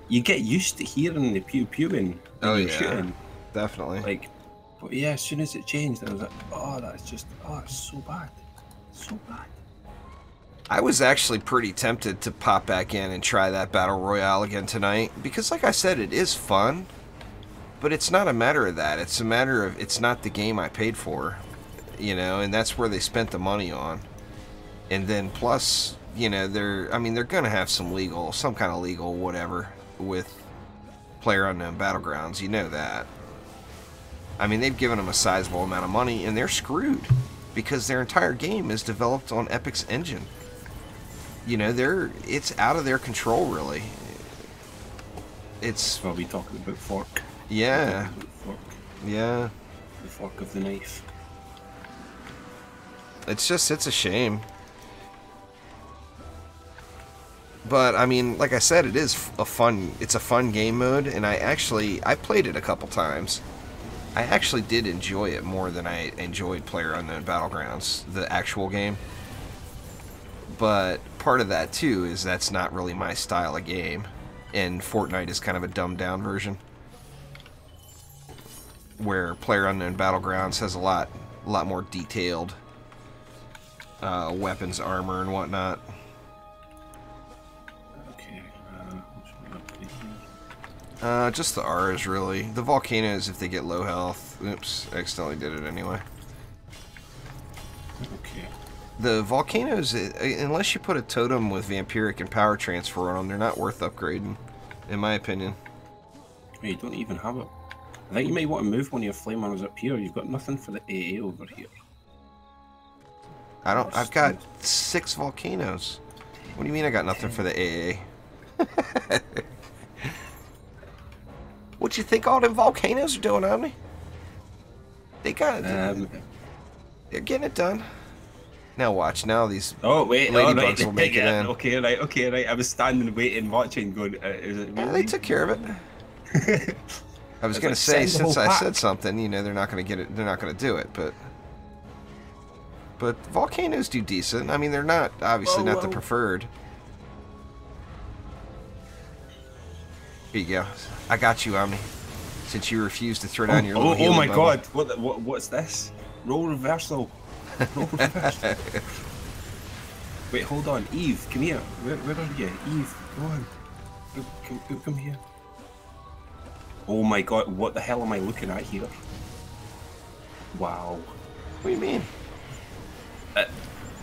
S2: you get used to hearing the pewing when you're shooting.
S1: Definitely.
S2: Like, but yeah, as soon as it changed, I was like, oh, it's so bad. So bad.
S1: I was actually pretty tempted to pop back in and try that Battle Royale again tonight. Because like I said, it is fun. But it's not a matter of that. It's a matter of, it's not the game I paid for. You know, and that's where they spent the money on. And then plus, you know, they're gonna have some kind of legal whatever with PlayerUnknown Battlegrounds. You know that. I mean, they've given them a sizable amount of money, and they're screwed because their entire game is developed on Epic's engine. You know, it's out of their control, really. It's
S2: probably talking about fork.
S1: Yeah.
S2: Fork.
S1: Yeah.
S2: The fork of the knife.
S1: It's a shame. But I mean, like I said, it's a fun game mode, and I played it a couple times. I actually did enjoy it more than I enjoyed PlayerUnknown Battlegrounds, the actual game. But part of that too is that's not really my style of game, and Fortnite is kind of a dumbed down version, where PlayerUnknown Battlegrounds has a lot more detailed weapons, armor, and whatnot. Just the R's, really. The volcanoes, if they get low health. Oops, I accidentally did it anyway.
S2: Okay.
S1: The volcanoes, unless you put a totem with vampiric and power transfer on them, they're not worth upgrading, in my opinion.
S2: You don't even have it. I think you might want to move one of your flame arrows up here. You've got nothing for the AA over here.
S1: I've got 6 volcanoes. What do you mean I got nothing for the AA? What you think all them volcanoes are doing on me? They got it. They're getting it done. Now watch. Now these ladybugs will make it in.
S2: Okay, right. I was standing, waiting, watching, going. Is it really?
S1: Yeah, they took care of it. I was gonna say, since I said something, you know, they're not gonna get it. They're not gonna do it, but volcanoes do decent. I mean, they're not obviously not the preferred. Here you go. I got you, Omni. Since you refused to throw down your little
S2: oh my
S1: bubble.
S2: God! What's this? Roll reversal. Roll reversal. Wait, hold on, Eve, come here. Where are you, Eve? Come on. Come here. Oh my God! What the hell am I looking at here? Wow.
S1: What do you mean?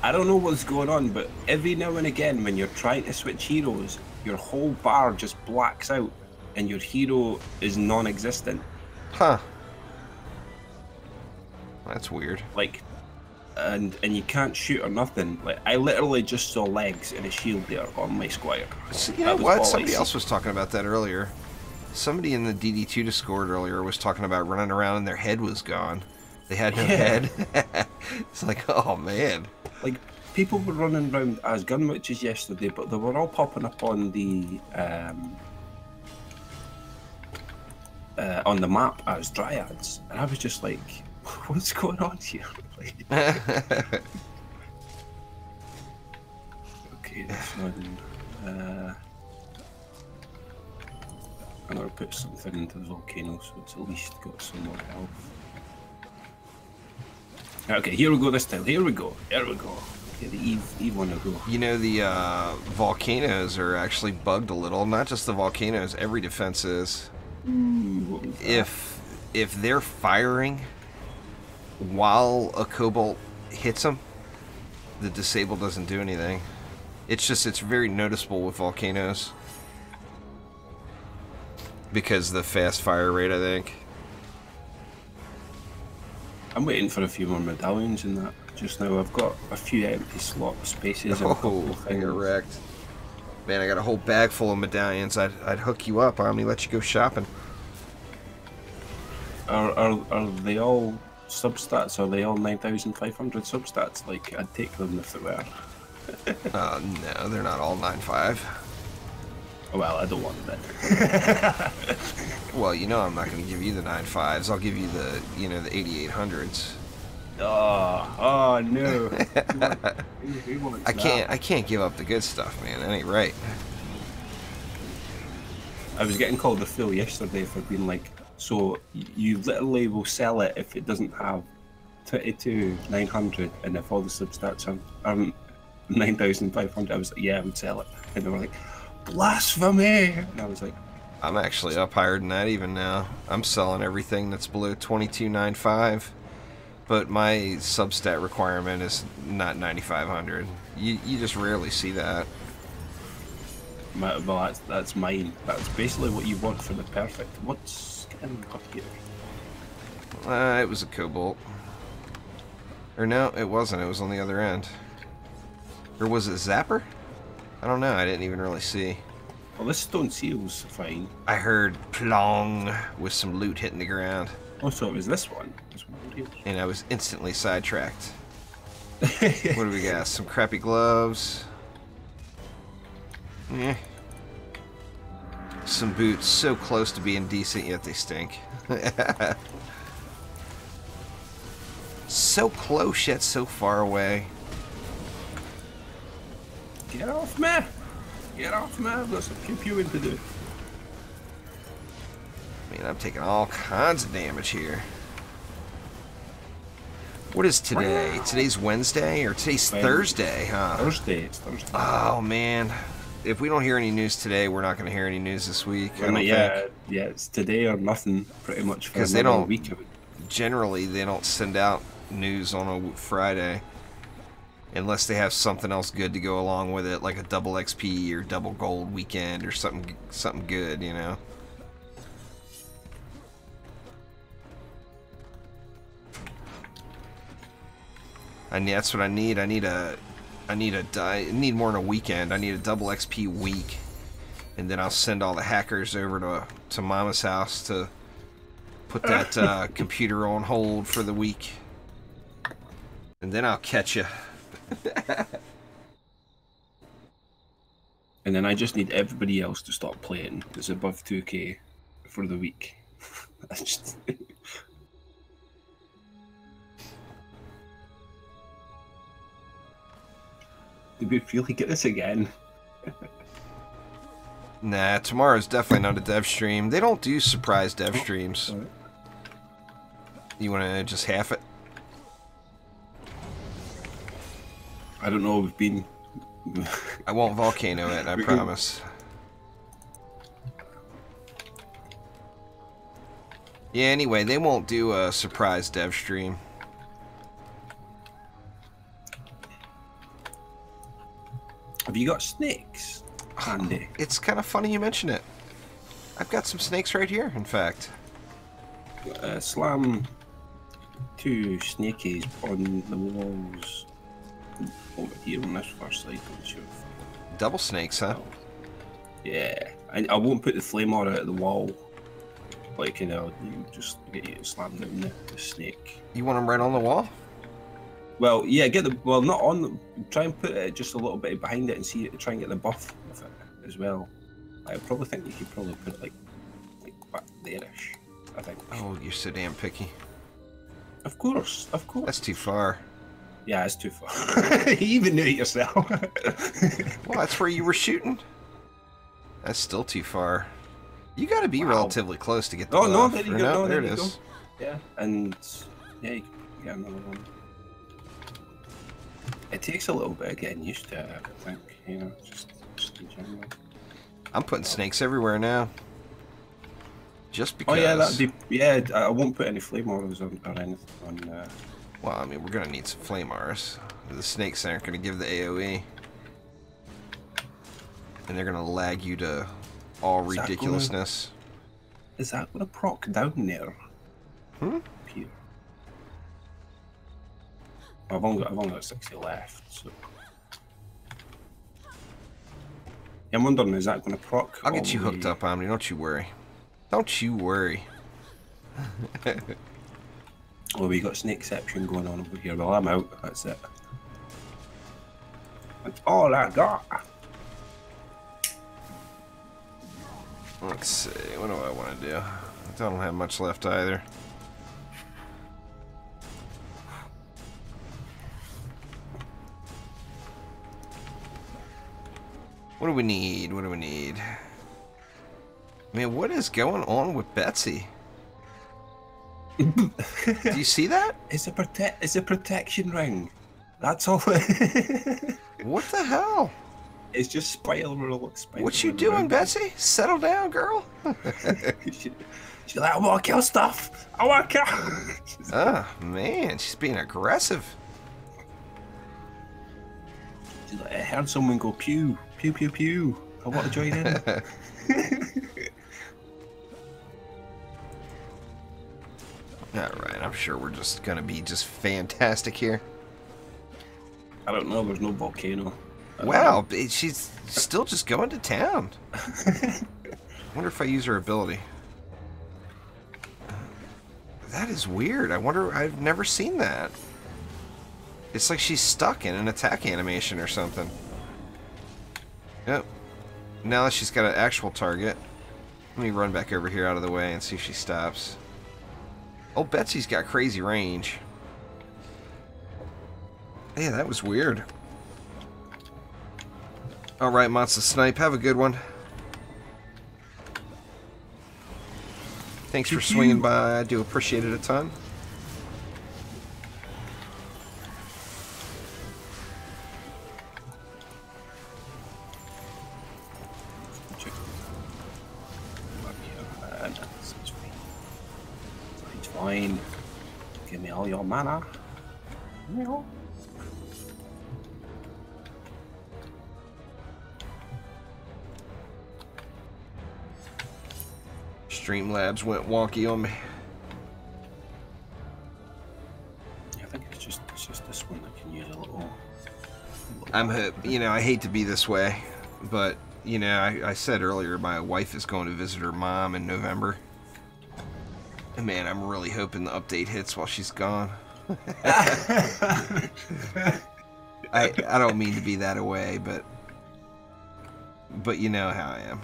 S2: I don't know what's going on, but every now and again, when you're trying to switch heroes, your whole bar just blacks out, and your hero is non-existent.
S1: Huh. That's weird.
S2: Like, and you can't shoot or nothing. Like, I literally just saw legs and a shield there on my squire.
S1: So, you know what? Somebody else was talking about that earlier. Somebody in the DD2 Discord earlier was talking about running around and their head was gone. They had no head. It's like, oh man. Like,
S2: people were running around as gun witches yesterday, but they were all popping up on the map as dryads, and I was just like, "What's going on here?" Okay, this one. I'm gonna put something into the volcano, so it's at least got some more health. Okay, here we go this time. Here we go. Okay, the Eve one to go.
S1: You know, the volcanoes are actually bugged a little. Not just the volcanoes, every defense is. If they're firing while a cobalt hits them, the disable doesn't do anything. It's very noticeable with volcanoes. Because the fast fire rate, I think.
S2: I'm waiting for a few more medallions in that. Just now, I've got a few empty slot spaces.
S1: Oh, you're wrecked. Man, I got a whole bag full of medallions. I'd hook you up, Omni, let you go shopping.
S2: Are they all substats? Are they all 9,500 substats? Like, I'd take them if they were.
S1: No, they're not all 9.5.
S2: Well, I don't want them.
S1: Well, you know I'm not going to give you the 9.5s. I'll give you the, you know, the 8,800s.
S2: Oh no!
S1: I can't give up the good stuff, man. That ain't right.
S2: I was getting called a fool yesterday for being like, so you literally will sell it if it doesn't have 22,900, and if all the substats are 9,500. I was like, yeah, I would sell it, and they were like, blasphemy! And I was like,
S1: I'm actually up higher than that even now. I'm selling everything that's below 22.95. But my substat requirement is not 9,500. You just rarely see that.
S2: Well, that's mine. That's basically what you want for the perfect. What's getting up here?
S1: It was a cobalt. Or no, it wasn't. It was on the other end. Or was it Zapper? I don't know. I didn't even really see.
S2: Well, this stone seal's fine.
S1: I heard plong with some loot hitting the ground.
S2: Oh, so it was this one.
S1: And I was instantly sidetracked. What do we got? Some crappy gloves. Yeah. Some boots so close to being decent, yet they stink. So close, yet so far away.
S2: Get off me! Get off me! I've got some pew-pewing to do.
S1: I mean, I'm taking all kinds of damage here. What is today? Today's Wednesday? Or today's Thursday, huh?
S2: Thursday. It's Thursday.
S1: Oh, man. If we don't hear any news today, we're not going to hear any news this week. I don't think.
S2: Yeah, it's today or nothing, pretty much, for
S1: they don't,
S2: week.
S1: Generally, they don't send out news on a Friday. Unless they have something else good to go along with it, like a double XP or double gold weekend or something good, you know? And that's what I need. I need more than a weekend. I need a double XP week, and then I'll send all the hackers over to Mama's house to put that computer on hold for the week, and then I'll catch you.
S2: And then I just need everybody else to stop playing that's above 2k for the week. That's just... Did we really get this again?
S1: Nah, tomorrow's definitely not a dev stream. They don't do surprise dev streams.
S2: Right.
S1: You want to just half it?
S2: I don't know, we've been...
S1: I won't volcano it, I promise. Yeah, anyway, they won't do a surprise dev stream.
S2: Have you got snakes handy?
S1: It's kind of funny you mention it. I've got some snakes right here, in fact.
S2: Slam 2 snakies on the walls over here on this first side.
S1: Double snakes, huh?
S2: Yeah. I won't put the flame aura at the wall. Like, you know, you just get you to slam down the snake.
S1: You want them right on the wall?
S2: Well, yeah, well, not on the, try and put it just a little bit behind it and see try and get the buff with it as well. I probably think you could probably put it like back there-ish, I think.
S1: Oh, you're so damn picky.
S2: Of course, of course.
S1: That's too far.
S2: Yeah, it's too far. You even knew it yourself.
S1: Well, that's where you were shooting. That's still too far. You got to be relatively close to get the buff.
S2: No, there you go.
S1: No, there it is.
S2: Go. Yeah, and yeah, you can get another one. It takes a little bit of getting used to it, I think, you know, just in general.
S1: I'm putting snakes everywhere now. Just because.
S2: Oh yeah, that'd be, yeah, I won't put any flame auras or anything on...
S1: Well, I mean, we're going to need some flame auras. The snakes aren't going to give the AoE. And they're going to lag you to all ridiculousness.
S2: Is that going to proc down there?
S1: Hmm?
S2: Here. I've only got 60 left, so... Yeah, I'm wondering, is that going to proc?
S1: I'll get you hooked up, Omni, don't you worry. Don't you worry.
S2: Oh, we got snakeception going on over here. Well, I'm out, that's it. That's all I got.
S1: Let's see, what do I want to do? I don't have much left either. What do we need? What do we need? Man, what is going on with Betsy? Do you see that?
S2: It's a protection ring. That's all.
S1: What the hell?
S2: It's just spiral.
S1: What you doing, Betsy? Settle down, girl.
S2: She's like, I want to kill stuff. I want to kill.
S1: Oh, man, she's being aggressive.
S2: She's like, I heard someone go pew, pew, pew, pew. I want to join in.
S1: Alright, I'm sure we're just gonna be just fantastic here.
S2: I don't know, there's no volcano.
S1: Wow, she's still just going to town. Wonder if I use her ability. That is weird. I wonder, I've never seen that. It's like she's stuck in an attack animation or something. Yep. Now that she's got an actual target, let me run back over here out of the way and see if she stops. Oh, Betsy's got crazy range. Yeah, that was weird. Alright, Monster Snipe, have a good one. Thanks for swinging by. I do appreciate it a ton.
S2: It's fine. Give me all your mana.
S1: Streamlabs went wonky on me.
S2: Yeah, I think it's just this one that can use a little.
S1: You know, I hate to be this way, but you know, I said earlier my wife is going to visit her mom in November. And man, I'm really hoping the update hits while she's gone. I don't mean to be that away, but you know how I am.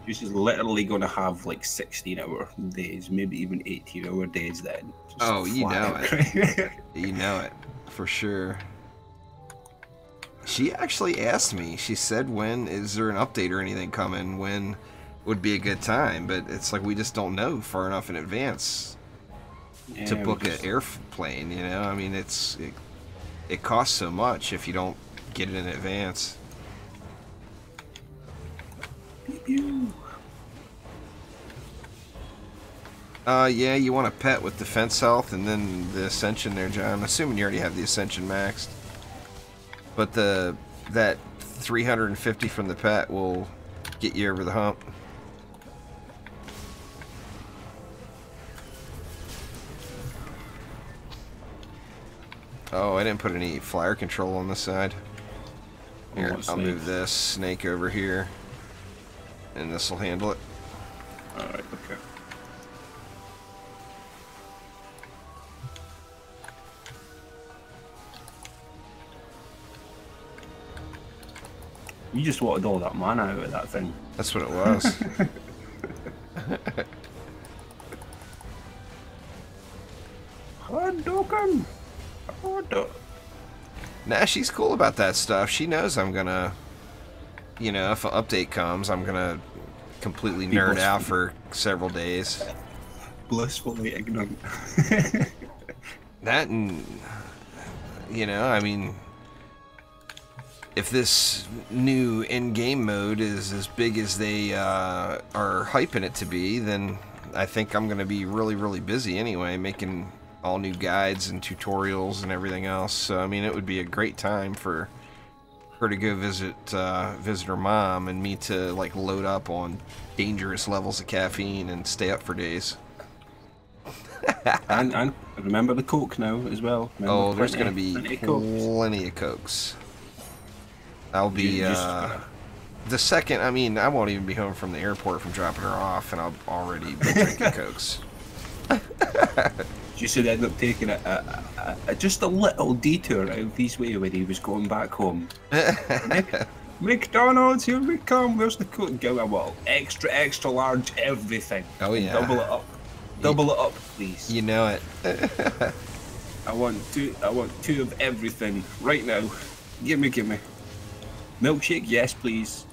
S2: Juicy's literally going to have like 16-hour days, maybe even 18-hour days then. Just
S1: oh, you know it. You know it, for sure. She actually asked me, she said, when is there an update or anything coming? When would be a good time? But it's like we just don't know far enough in advance to book an airplane, you know? I mean, it costs so much if you don't get it in advance. Yeah, you want a pet with defense health and then the Ascension there, John. I'm assuming you already have the Ascension maxed. But that 350 from the pet will get you over the hump. Oh, I didn't put any flyer control on this side. Here, I'll move this snake over here. And this will handle it.
S2: Alright, okay. You just wanted all that mana out of that thing.
S1: That's what it was.
S2: Hadouken!
S1: Nah, she's cool about that stuff. She knows I'm gonna, you know, if an update comes, I'm gonna completely nerd out for several days.
S2: Blissfully ignorant.
S1: That and, you know, I mean, if this new in-game mode is as big as they are hyping it to be, then I think I'm gonna be really, really busy anyway, making all new guides and tutorials and everything else. So I mean, it would be a great time for her to go visit her mom and me to like load up on dangerous levels of caffeine and stay up for days.
S2: and remember the Coke now as well. Remember
S1: oh, there's going to be plenty of Cokes. I'll be the second. I mean, I won't even be home from the airport from dropping her off, and I'll already be drinking Cokes.
S2: You should end up taking just a little detour out of his way when he was going back home. McDonald's, here we come. Where's the Coke? Go, well, extra large everything.
S1: Oh yeah.
S2: Double it up. Double it up, please.
S1: You know it.
S2: I want two of everything right now. Give me. Milkshake, yes, please.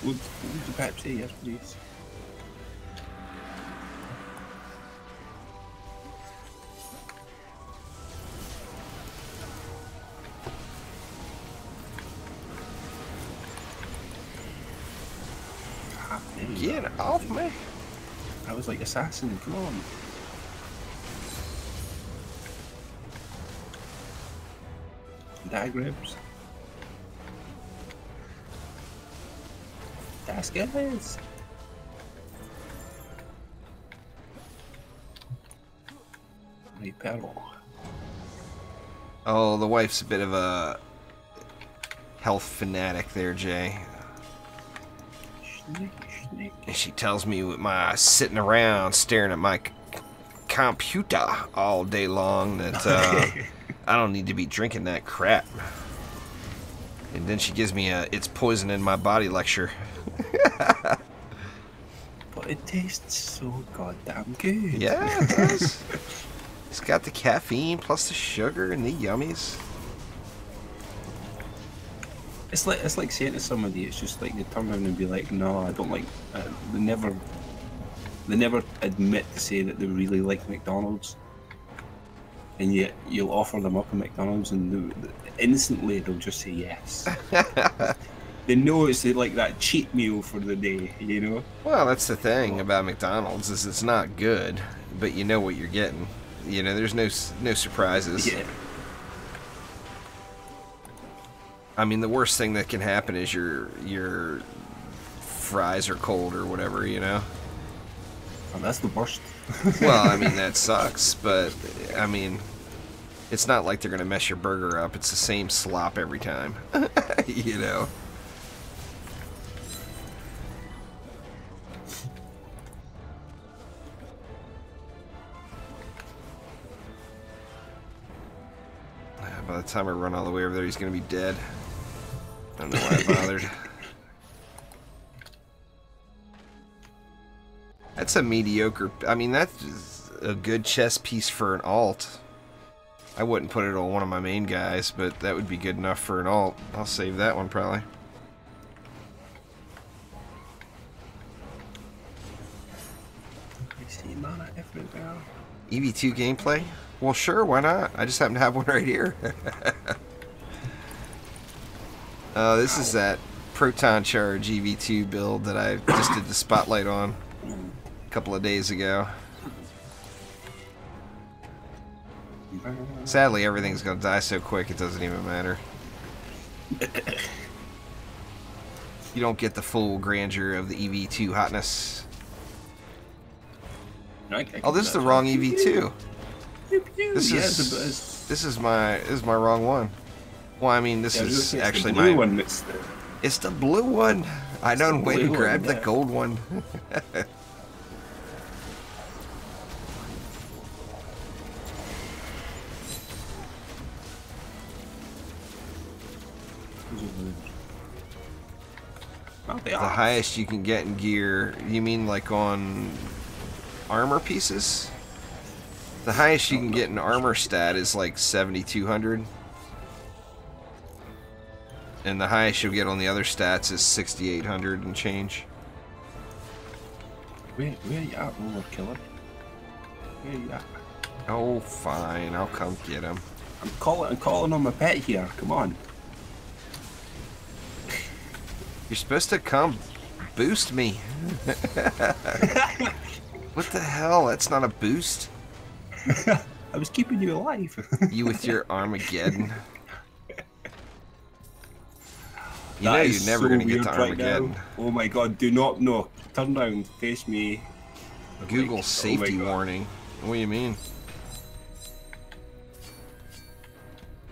S2: Would the Pepsi, yes, please.
S1: Get off me.
S2: I was like, assassin, come on. Diagrams. Das geht's. My pedal.
S1: Oh, the wife's a bit of a health fanatic there, Jay. And she tells me with my sitting around staring at my computer all day long that I don't need to be drinking that crap. And then she gives me a "it's poison in my body" lecture.
S2: But it tastes so goddamn good.
S1: Yeah, it does. It's got the caffeine plus the sugar and the yummies.
S2: It's like saying to somebody, it's just like they turn around and be like, no, I don't like. They never admit to say that they really like McDonald's, and yet you'll offer them up a McDonald's, and instantly they'll just say yes. They know it's like that cheat meal for the day, you know.
S1: Well, that's the thing about McDonald's is it's not good, but you know what you're getting. You know, there's no surprises.
S2: Yeah.
S1: I mean, the worst thing that can happen is your fries are cold or whatever, you know?
S2: Oh, that's the worst.
S1: Well, I mean, that sucks, but, I mean, it's not like they're going to mess your burger up. It's the same slop every time, you know? By the time I run all the way over there, he's going to be dead. I don't know why I bothered. That's a mediocre... I mean, that's a good chess piece for an alt. I wouldn't put it on one of my main guys, but that would be good enough for an alt. I'll save that one, probably.
S2: I see mana everywhere.
S1: EV2 gameplay? Well, sure, why not? I just happen to have one right here. This is that Proton Charge EV2 build that I just did the spotlight on a couple of days ago. Sadly, everything's going to die so quick it doesn't even matter. You don't get the full grandeur of the EV2 hotness. Oh, this is the wrong EV2. This is my wrong one. Well, I mean, this is actually my
S2: one.
S1: It's the blue one. I don't wait and grab the gold one. The highest you can get in gear. You mean like on armor pieces? The highest you can get in armor stat is like 7,200. And the highest you'll get on the other stats is 6,800 and change.
S2: Where you at, Roller Killer? Where you at?
S1: Oh, fine. I'll come get him.
S2: I'm calling on my pet here. Come on.
S1: You're supposed to come boost me. What the hell? That's not a boost.
S2: I was keeping you alive.
S1: You with your Armageddon. You know you're never going to get to Armageddon.
S2: Right, oh my god, do not know. Turn around, face me.
S1: Google
S2: like,
S1: safety warning. What do you mean?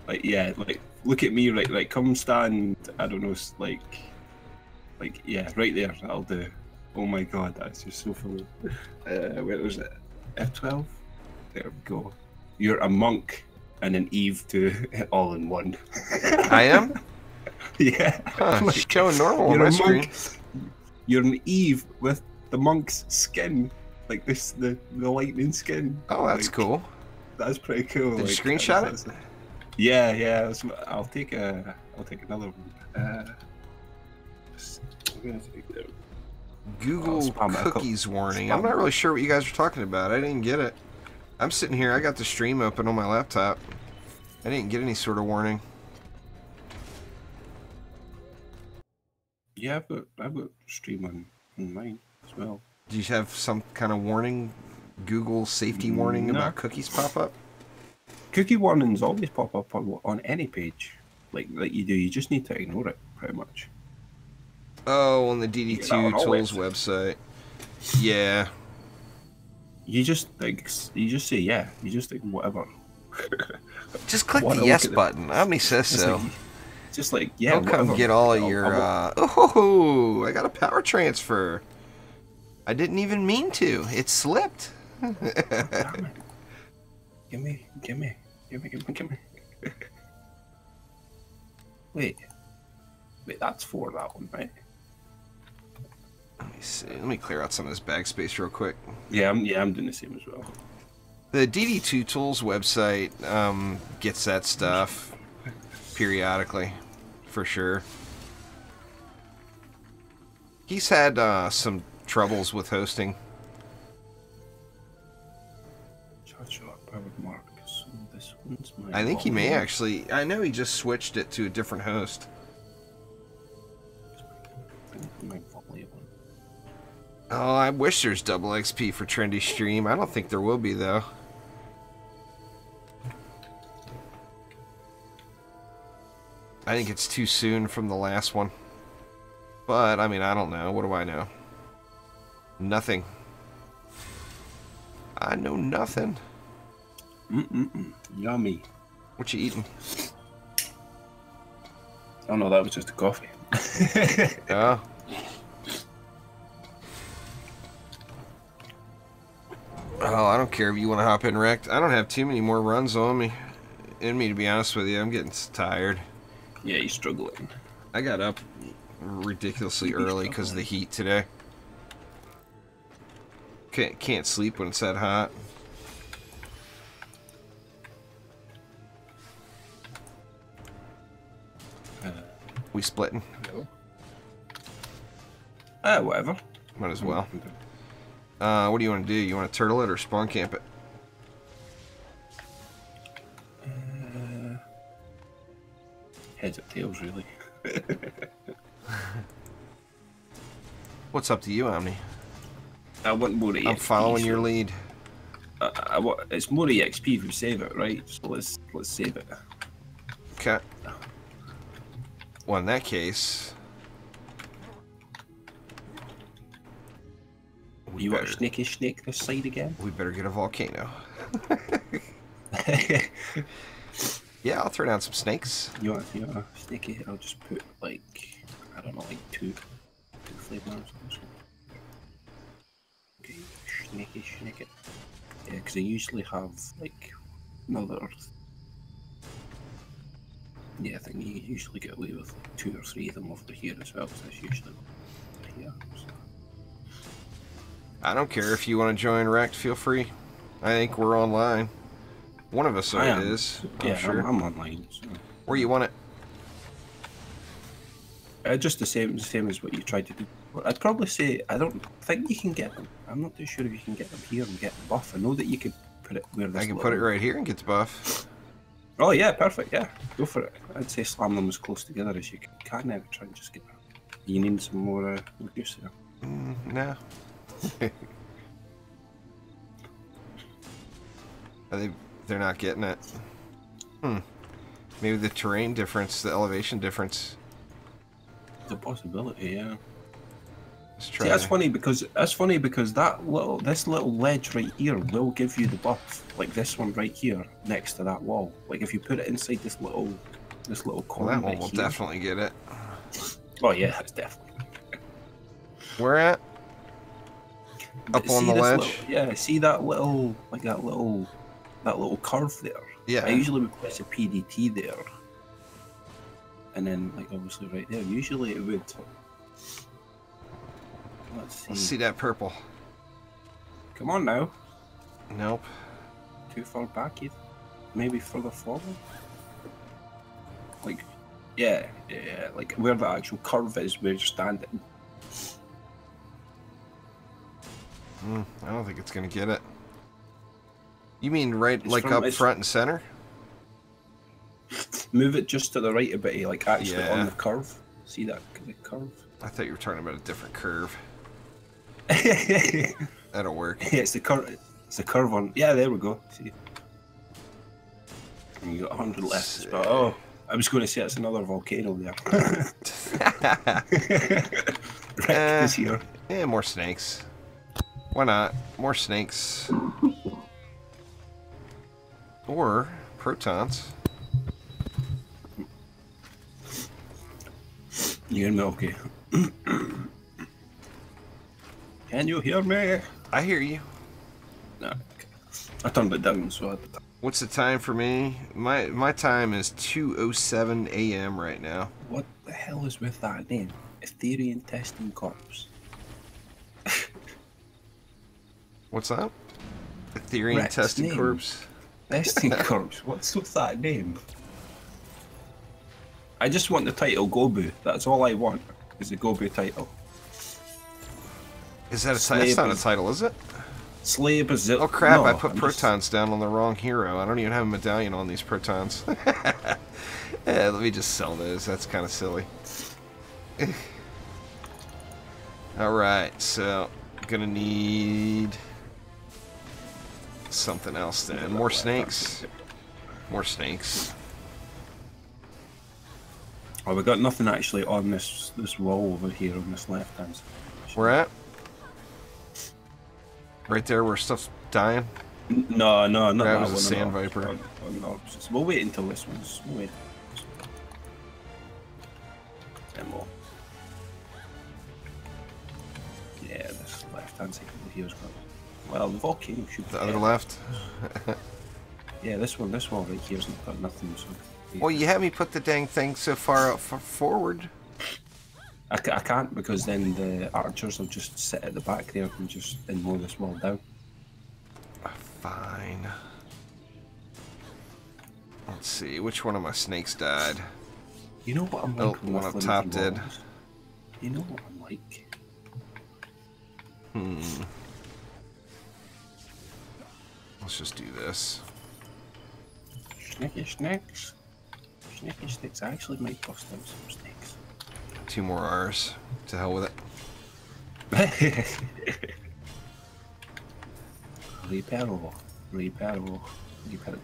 S2: Like, yeah, like, look at me, right, come stand, I don't know, like, yeah, right there, that'll do. Oh my god, that's just so funny. Where was it? F12? There we go. You're a monk and an Eve to all in one.
S1: I am?
S2: Yeah.
S1: Huh, like, showing normal on my screen.
S2: You're an Eve with the monk's skin. Like this, the lightning skin.
S1: Oh, that's like, cool.
S2: That's pretty cool.
S1: Did you screenshot it?
S2: Yeah. I'll take another one.
S1: Google cookies warning. I'm not really sure what you guys are talking about. I didn't get it. I'm sitting here. I got the stream open on my laptop. I didn't get any sort of warning.
S2: Yeah, I've got stream on mine as well.
S1: Do you have some kind of warning, Google safety warning
S2: No.
S1: about cookies pop up?
S2: Cookie warnings always pop up on any page, like you do. You just need to ignore it, pretty much.
S1: Oh, on the
S2: You get that on
S1: DD2
S2: all
S1: tools
S2: websites.
S1: website. Yeah.
S2: You just say yeah. You just think whatever.
S1: Just click
S2: Wanna
S1: the
S2: look
S1: yes
S2: at the-
S1: button. Omni says so.
S2: Just like yeah.
S1: Don't come
S2: whatever.
S1: get all of
S2: I'll-
S1: your.
S2: I'll-
S1: Oh, I got a power transfer. I didn't even mean to. It slipped.
S2: Damn it. Give me. Wait, that's for that one, right?
S1: Let me see. Let me clear out some of this bag space real quick.
S2: Yeah, I'm doing the same as well.
S1: The DD2 Tools website gets that stuff periodically, for sure. He's had some troubles with hosting.
S2: Powered mark. So this one's my.
S1: I think he may actually. I know he just switched it to a different host.
S2: My volley one.
S1: Oh, I wish there's double XP for Trendy Stream. I don't think there will be, though. I think it's too soon from the last one. But, I mean, I don't know. What do I know? Nothing. I know nothing.
S2: Yummy.
S1: What you eating?
S2: Oh no, that was just a coffee.
S1: Oh. Oh, I don't care if you want to hop in wrecked. I don't have too many more runs on me. In me, to be honest with you. I'm getting tired.
S2: Yeah, you're struggling.
S1: I got up ridiculously early because of the heat today. Can't sleep when it's that hot. We splitting?
S2: No. Whatever.
S1: Might as well. What do you want to do? You want to turtle it or spawn camp it?
S2: Heads or tails, really.
S1: What's up to you, Omni?
S2: I want more EXP.
S1: I'm following your lead.
S2: It's more EXP if we save it, right? So let's save it.
S1: Okay. Well, in that case,
S2: You want snaky snake this side again?
S1: we better get a volcano. Yeah, I'll throw down some snakes.
S2: You want snaky? I'll just put like, I don't know, like two flame arms. Okay, snaky. Yeah, because I usually have like another. Yeah, I think you usually get away with like 2 or 3 of them over here as well. So that's usually here. So.
S1: I don't care if you want to join Wrecked, feel free. I think we're online. One of us is, I'm sure.
S2: I'm online. So.
S1: Where you want it?
S2: Just the same as what you tried to do. I'd probably say I don't think you can get them. I'm not too sure if you can get them here and get the buff. I know that you could put it where this.
S1: I can put it right here and get the buff.
S2: Oh yeah, perfect. Yeah, go for it. I'd say slam them as close together as you can. Now try and just get them. You need some more juice there.
S1: No. They're not getting it. Maybe the terrain difference, the elevation difference.
S2: It's a possibility, yeah.
S1: Let's try.
S2: See, that's funny because this little ledge right here will give you the buff, like this one right here next to that wall. Like if you put it inside this little
S1: Well,
S2: corner.
S1: that one
S2: right
S1: will
S2: here.
S1: definitely get it.
S2: Oh yeah, that's definitely.
S1: Where at? Up
S2: See
S1: on the
S2: this
S1: ledge?
S2: Yeah, see that little curve there.
S1: Yeah.
S2: I usually would place a PDT there, and then like obviously right there. Usually it would. Let's
S1: see that purple.
S2: Come on now.
S1: Nope.
S2: Too far back, either. Maybe further forward. Like, yeah, like where the actual curve is, where you're standing.
S1: I don't think it's gonna get it. You mean right,
S2: It's
S1: like
S2: from-
S1: up front and center?
S2: Move it just to the right a bit, like actually
S1: Yeah.
S2: on the curve. See that the curve?
S1: I thought you were talking about a different curve. That'll work.
S2: Yeah, it's the curve. It's the curve on. Yeah, there we go. See, and you got 100 left. But oh, I was going to say it's another volcano there. Rick is here.
S1: Yeah, more snakes. Why not? More snakes. Or protons.
S2: You hear me okay? Can you hear me?
S1: I hear you.
S2: No, I turned it down, so
S1: What's the time for me? My time is 2:07 a.m. right now.
S2: What the hell is with that name? Ethereum Testing Corps.
S1: What's that? Ethereum Testing Corps.
S2: Testing Corps. What's with that name? I just want the title Gobu. That's all I want. Is the Gobu title.
S1: Is that a title? That's not a title, is it?
S2: Slay Brazil.
S1: Oh crap!
S2: No,
S1: I put protons down on the wrong hero. I don't even have a medallion on these protons. Yeah, let me just sell those. That's kind of silly. All right, so gonna need something else then. More snakes. More snakes.
S2: Oh, we got nothing actually on this wall over here on this left hand side.
S1: Where at? Right there where stuff's dying?
S2: No, not that
S1: was
S2: one.
S1: a sand viper.
S2: We'll wait until this one's. We'll wait. And more. Yeah, this left hand side over here's got. Well, the volcano should be.
S1: The other left?
S2: Yeah, this one right here's got nothing. So.
S1: Well, you had me put the dang thing so far out forward.
S2: I can't because then the archers will just sit at the back there and mow this wall down.
S1: Fine. Let's see, which one of my snakes died?
S2: You know what I'm like?
S1: Oh, one up top did.
S2: You know what I'm like?
S1: Let's just do this.
S2: Sneaky snakes. Sneaky snakes. I actually might bust out some snakes.
S1: 2 more R's. To hell with it.
S2: Repairable.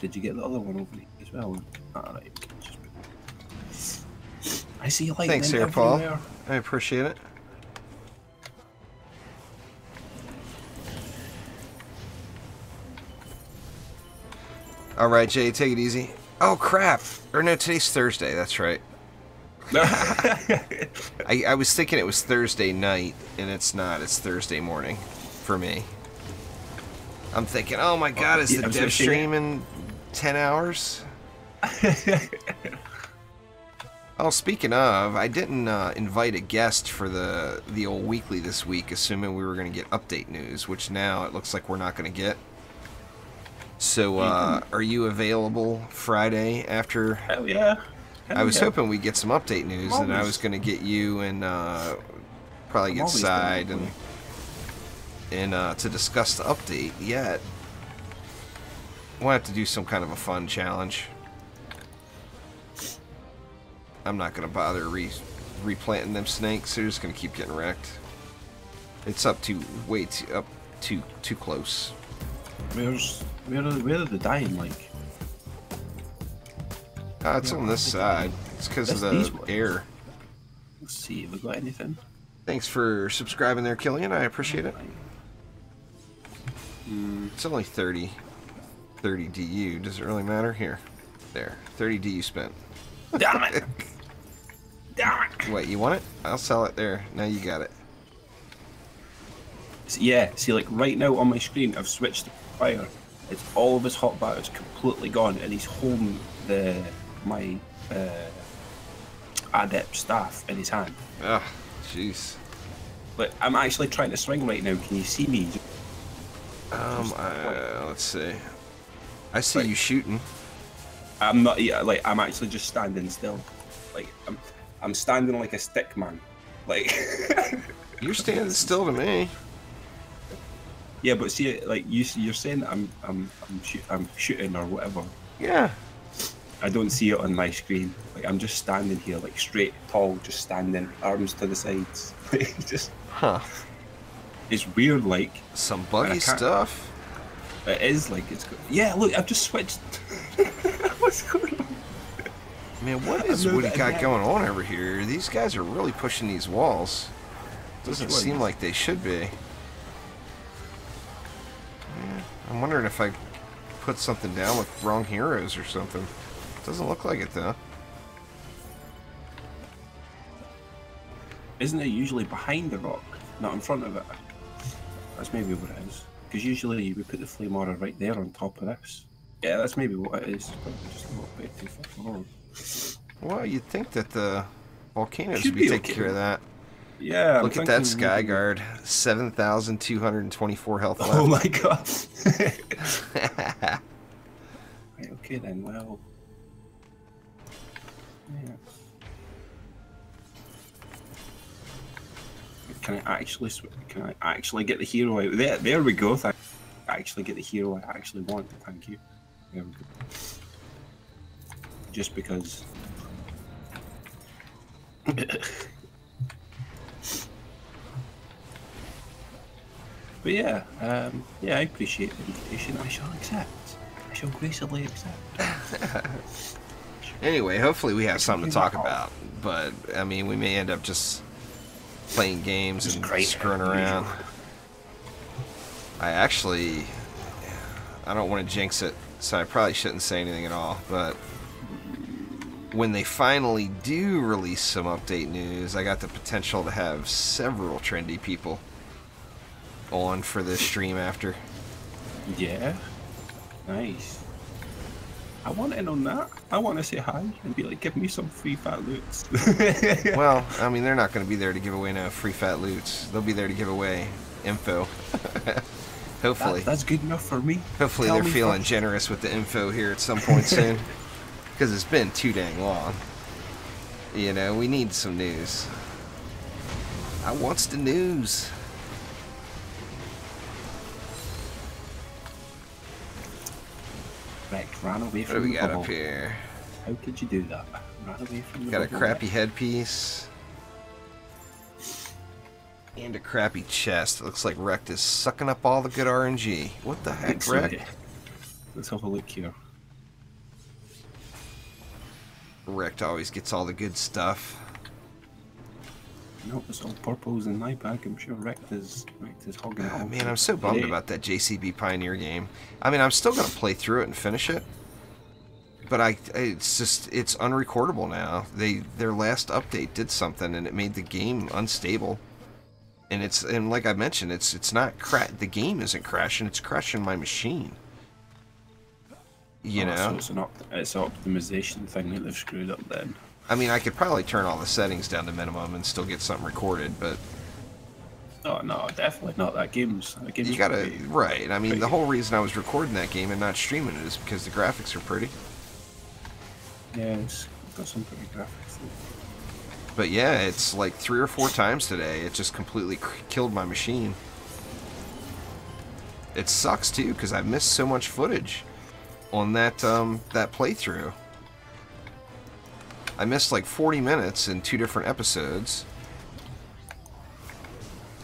S2: Did you get the other one over here as well? Alright. I see light.
S1: Thanks, here, Paul. I appreciate it. Alright, Jay, take it easy. Oh, crap. Or no, today's Thursday. That's right. I was thinking it was Thursday night, and it's not. It's Thursday morning for me. I'm thinking, oh my god, is the dev stream in 10 hours? Oh, speaking of, I didn't invite a guest for the old weekly this week, assuming we were going to get update news, which now it looks like we're not going to get. So, are you available Friday after?
S2: Hell yeah.
S1: I was hoping we'd get some update news, and I was going to get you and probably get Side and to discuss the update. Yet, we'll have to do some kind of a fun challenge. I'm not going to bother replanting them snakes. They're just going to keep getting wrecked. It's up to too close.
S2: Where are the dying like?
S1: It's on this side. It's because of the air.
S2: Let's see, have we got anything?
S1: Thanks for subscribing there, Killian. I appreciate it. It's only 30 DU. Does it really matter? Here. There. 30 DU spent.
S2: Damn it! Damn it!
S1: Wait, you want it? I'll sell it there. Now you got it.
S2: Yeah, see, like right now on my screen, I've switched to fire. It's all of his hot batter's completely gone, and he's holding my adept staff in his hand.
S1: Ah, jeez.
S2: But I'm actually trying to swing right now. Can you see me?
S1: Let's see. I see you shooting.
S2: I'm not. Yeah, like I'm actually just standing still. Like I'm standing like a stick man. Like
S1: you're standing still to me.
S2: Yeah, but see, like you're saying that I'm shooting or whatever.
S1: Yeah.
S2: I don't see it on my screen. Like I'm just standing here, like straight, tall, just standing, arms to the sides. Just.
S1: Huh.
S2: It's weird, like
S1: some buggy stuff.
S2: It is like it's. Yeah, look, I've just switched. What's going on?
S1: Man, what is Woody got going on over here? These guys are really pushing these walls. Doesn't seem like they should be. Yeah, I'm wondering if I put something down with wrong heroes or something. Doesn't look like it though.
S2: Isn't it usually behind the rock, not in front of it? That's maybe what it is. Because usually we put the flame aura right there on top of this. Yeah, that's maybe what it is. But just a little bit too far forward.
S1: Well, you'd think that the volcanoes would be taking care of that.
S2: Yeah.
S1: Look at that Skyguard. 7,224 health left.
S2: Oh my god. Right, okay then, well. Yeah. Can I actually get the hero out? There we go. I actually get the hero I actually want. Thank you. There we go. Just because. But yeah, yeah, I appreciate the invitation. I shall accept. I shall gracefully accept.
S1: Anyway, hopefully we have something to talk about. But I mean, we may end up just playing games and screwing around. I don't want to jinx it, so I probably shouldn't say anything at all, but when they finally do release some update news, I got the potential to have several trendy people on for this stream after.
S2: Yeah, nice. I want in on that. I want to say hi and be like, give me some free fat loots.
S1: Well, I mean, they're not going to be there to give away no free fat loots. They'll be there to give away info. Hopefully.
S2: That's good enough for me.
S1: Hopefully they're feeling generous with the info here at some point soon. Because it's been too dang long. You know, we need some news. I wants the news.
S2: Right, ran away from
S1: what do we
S2: the
S1: got
S2: bubble.
S1: up here?
S2: How could you do that? Ran away from the
S1: Got a
S2: bubble.
S1: crappy headpiece. And a crappy chest. It looks like Rect is sucking up all the good RNG. What the heck, Rect?
S2: Let's have a look here.
S1: Rect always gets all the good stuff.
S2: No, it's all purples in my bag. I'm sure Rect is hogging it all.
S1: Man, I'm so bummed about that JCB Pioneer game. I mean, I'm still going to play through it and finish it. But it's unrecordable now. Their last update did something and it made the game unstable. And like I mentioned, it's not the game isn't crashing, it's crashing my machine. You know?
S2: So it's an optimization thing that they've screwed up then.
S1: I mean, I could probably turn all the settings down to minimum and still get something recorded, but...
S2: Oh, no, definitely not. That game's
S1: you gotta... Right. I mean, the whole reason I was recording that game and not streaming it is because the graphics are pretty.
S2: Yeah, it's got some pretty graphics.
S1: But yeah, it's like 3 or 4 times today. It just completely killed my machine. It sucks, too, because I missed so much footage on that playthrough. I missed like 40 minutes in 2 different episodes.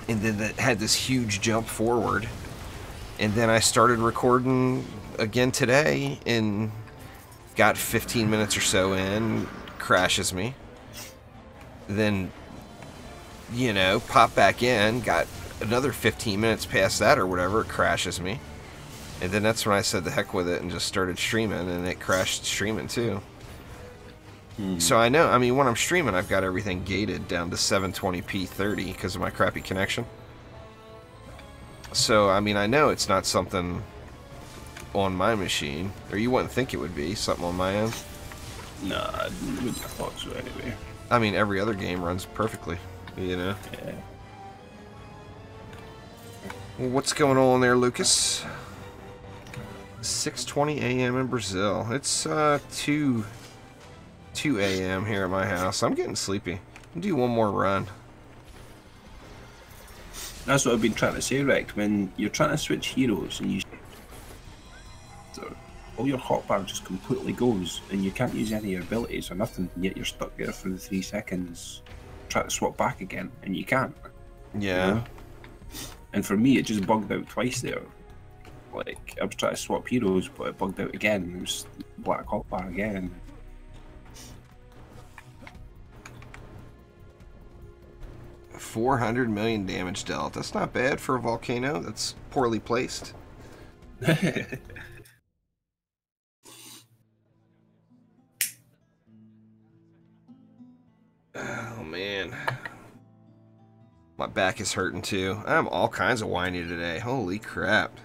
S1: And then that had this huge jump forward. And then I started recording again today and got 15 minutes or so in, crashes me. Then, you know, pop back in, got another 15 minutes past that or whatever, it crashes me. And then that's when I said the heck with it and just started streaming, and it crashed streaming too. So I know, I mean, when I'm streaming, I've got everything gated down to 720p 30 because of my crappy connection. So, I mean, I know it's not something on my machine, or you wouldn't think it would be something on my end.
S2: Nah, I wouldn't have thought so anyway.
S1: I mean, every other game runs perfectly, you know?
S2: Yeah.
S1: Well, what's going on there, Lucas? 6:20 a.m. in Brazil. It's 2 a.m. here at my house. I'm getting sleepy. I'll do one more run.
S2: That's what I've been trying to say, Rect. When you're trying to switch heroes and all your hotbar just completely goes and you can't use any of your abilities or nothing, and yet you're stuck there for the 3 seconds trying to swap back again and you can't.
S1: Yeah.
S2: You know? And for me, it just bugged out twice there. Like, I was trying to swap heroes, but it bugged out again. It was black hotbar again.
S1: $400 million damage dealt. That's not bad for a volcano. That's poorly placed. Oh man, my back is hurting too. I'm all kinds of whiny today. Holy crap!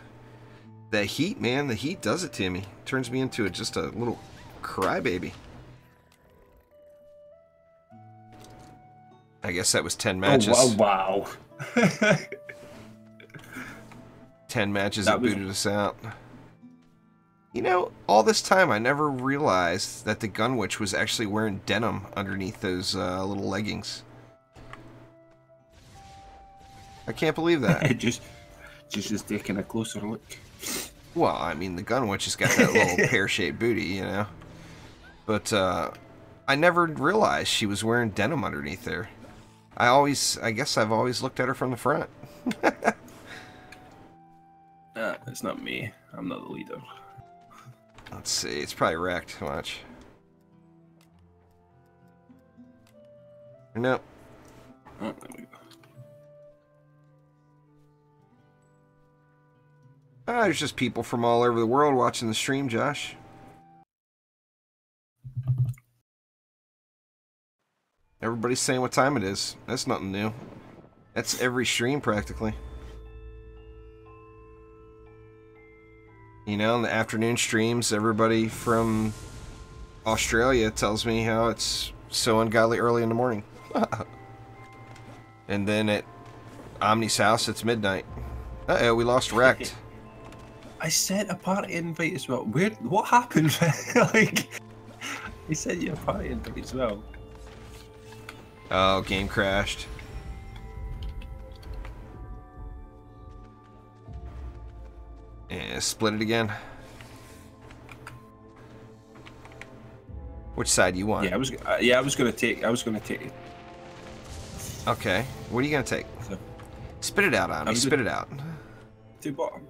S1: The heat, man, the heat does it to me. Turns me into just a little crybaby. I guess that was 10 matches.
S2: Oh wow!
S1: 10 matches that booted us out. You know, all this time I never realized that the Gun Witch was actually wearing denim underneath those little leggings. I can't believe that.
S2: just taking a closer look.
S1: Well, I mean, the Gun Witch has got that little pear-shaped booty, you know. But I never realized she was wearing denim underneath there. I guess I've always looked at her from the front.
S2: It's not me. I'm not the leader.
S1: Let's see. It's probably wrecked. Watch. Nope.
S2: Oh, there we go.
S1: There's just people from all over the world watching the stream, Josh. Everybody's saying what time it is. That's nothing new. That's every stream practically. You know, in the afternoon streams, everybody from Australia tells me how it's so ungodly early in the morning. And then at Omni's house, it's midnight. Uh-oh, we lost Wrecked.
S2: I sent a party invite as well. What happened? Like, I sent you a party invite as well.
S1: Oh, game crashed. And split it again. Which side do you want?
S2: Yeah, I was gonna take it.
S1: Okay, what are you gonna take?
S2: So,
S1: spit it out on me. Spit it out.
S2: Two bottom.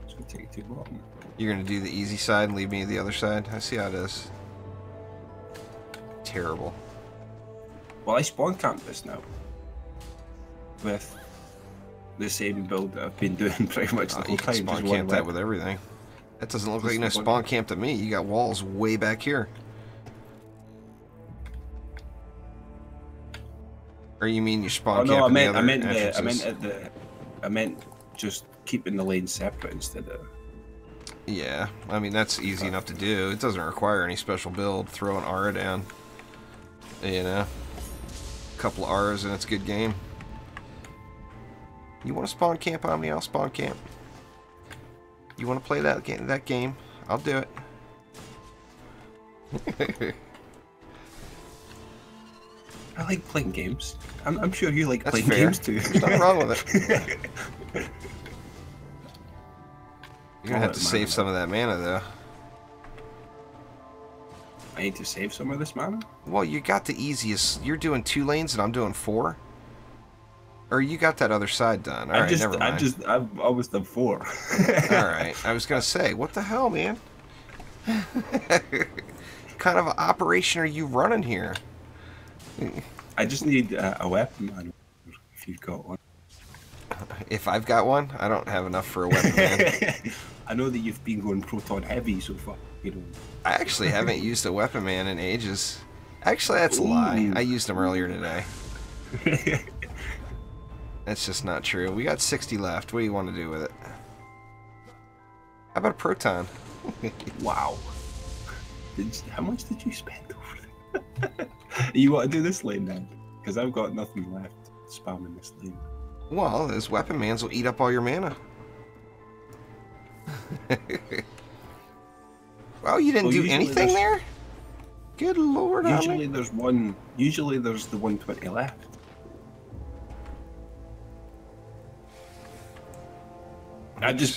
S2: Just gonna take two bottom.
S1: You're gonna do the easy side and leave me the other side. I see how it is. Terrible.
S2: Well, I spawn camp this now with the same build that I've been doing pretty much the whole time.
S1: You can spawn camp that with everything. That doesn't look like no spawn camp to me. You got walls way back here. Or you mean you spawn camp?
S2: No,
S1: I
S2: meant just keeping the lanes separate instead of.
S1: Yeah, I mean that's easy enough to do. It doesn't require any special build. Throw an aura down. You know, a couple of auras and it's a good game. You want to spawn camp on me? I'll spawn camp. You want to play that game? I'll do it.
S2: I like playing games. I'm sure you like playing
S1: fair.
S2: games too.
S1: There's nothing wrong with it. You're gonna have to save some of that mana though.
S2: I need to save some of this mana?
S1: Well, you got the easiest. You're doing 2 lanes and I'm doing 4. Or you got that other side done. Alright, never mind.
S2: I've always done 4.
S1: Alright, I was gonna say, what the hell, man? Kind of operation are you running here?
S2: I just need a weapon man, if you've got one.
S1: If I've got one, I don't have enough for a weapon man.
S2: I know that you've been going proton heavy so far. You know.
S1: I actually haven't used a weapon man in ages. Actually, that's a lie. I used them earlier today. That's just not true. We got 60 left. What do you want to do with it? How about a proton?
S2: Wow. How much did you spend over there? You want to do this lane then? Because I've got nothing left spamming this lane.
S1: Well, those weapon mans will eat up all your mana. Well, you didn't do anything there? Good lord.
S2: Usually there's one. Usually there's the 120 left. I've just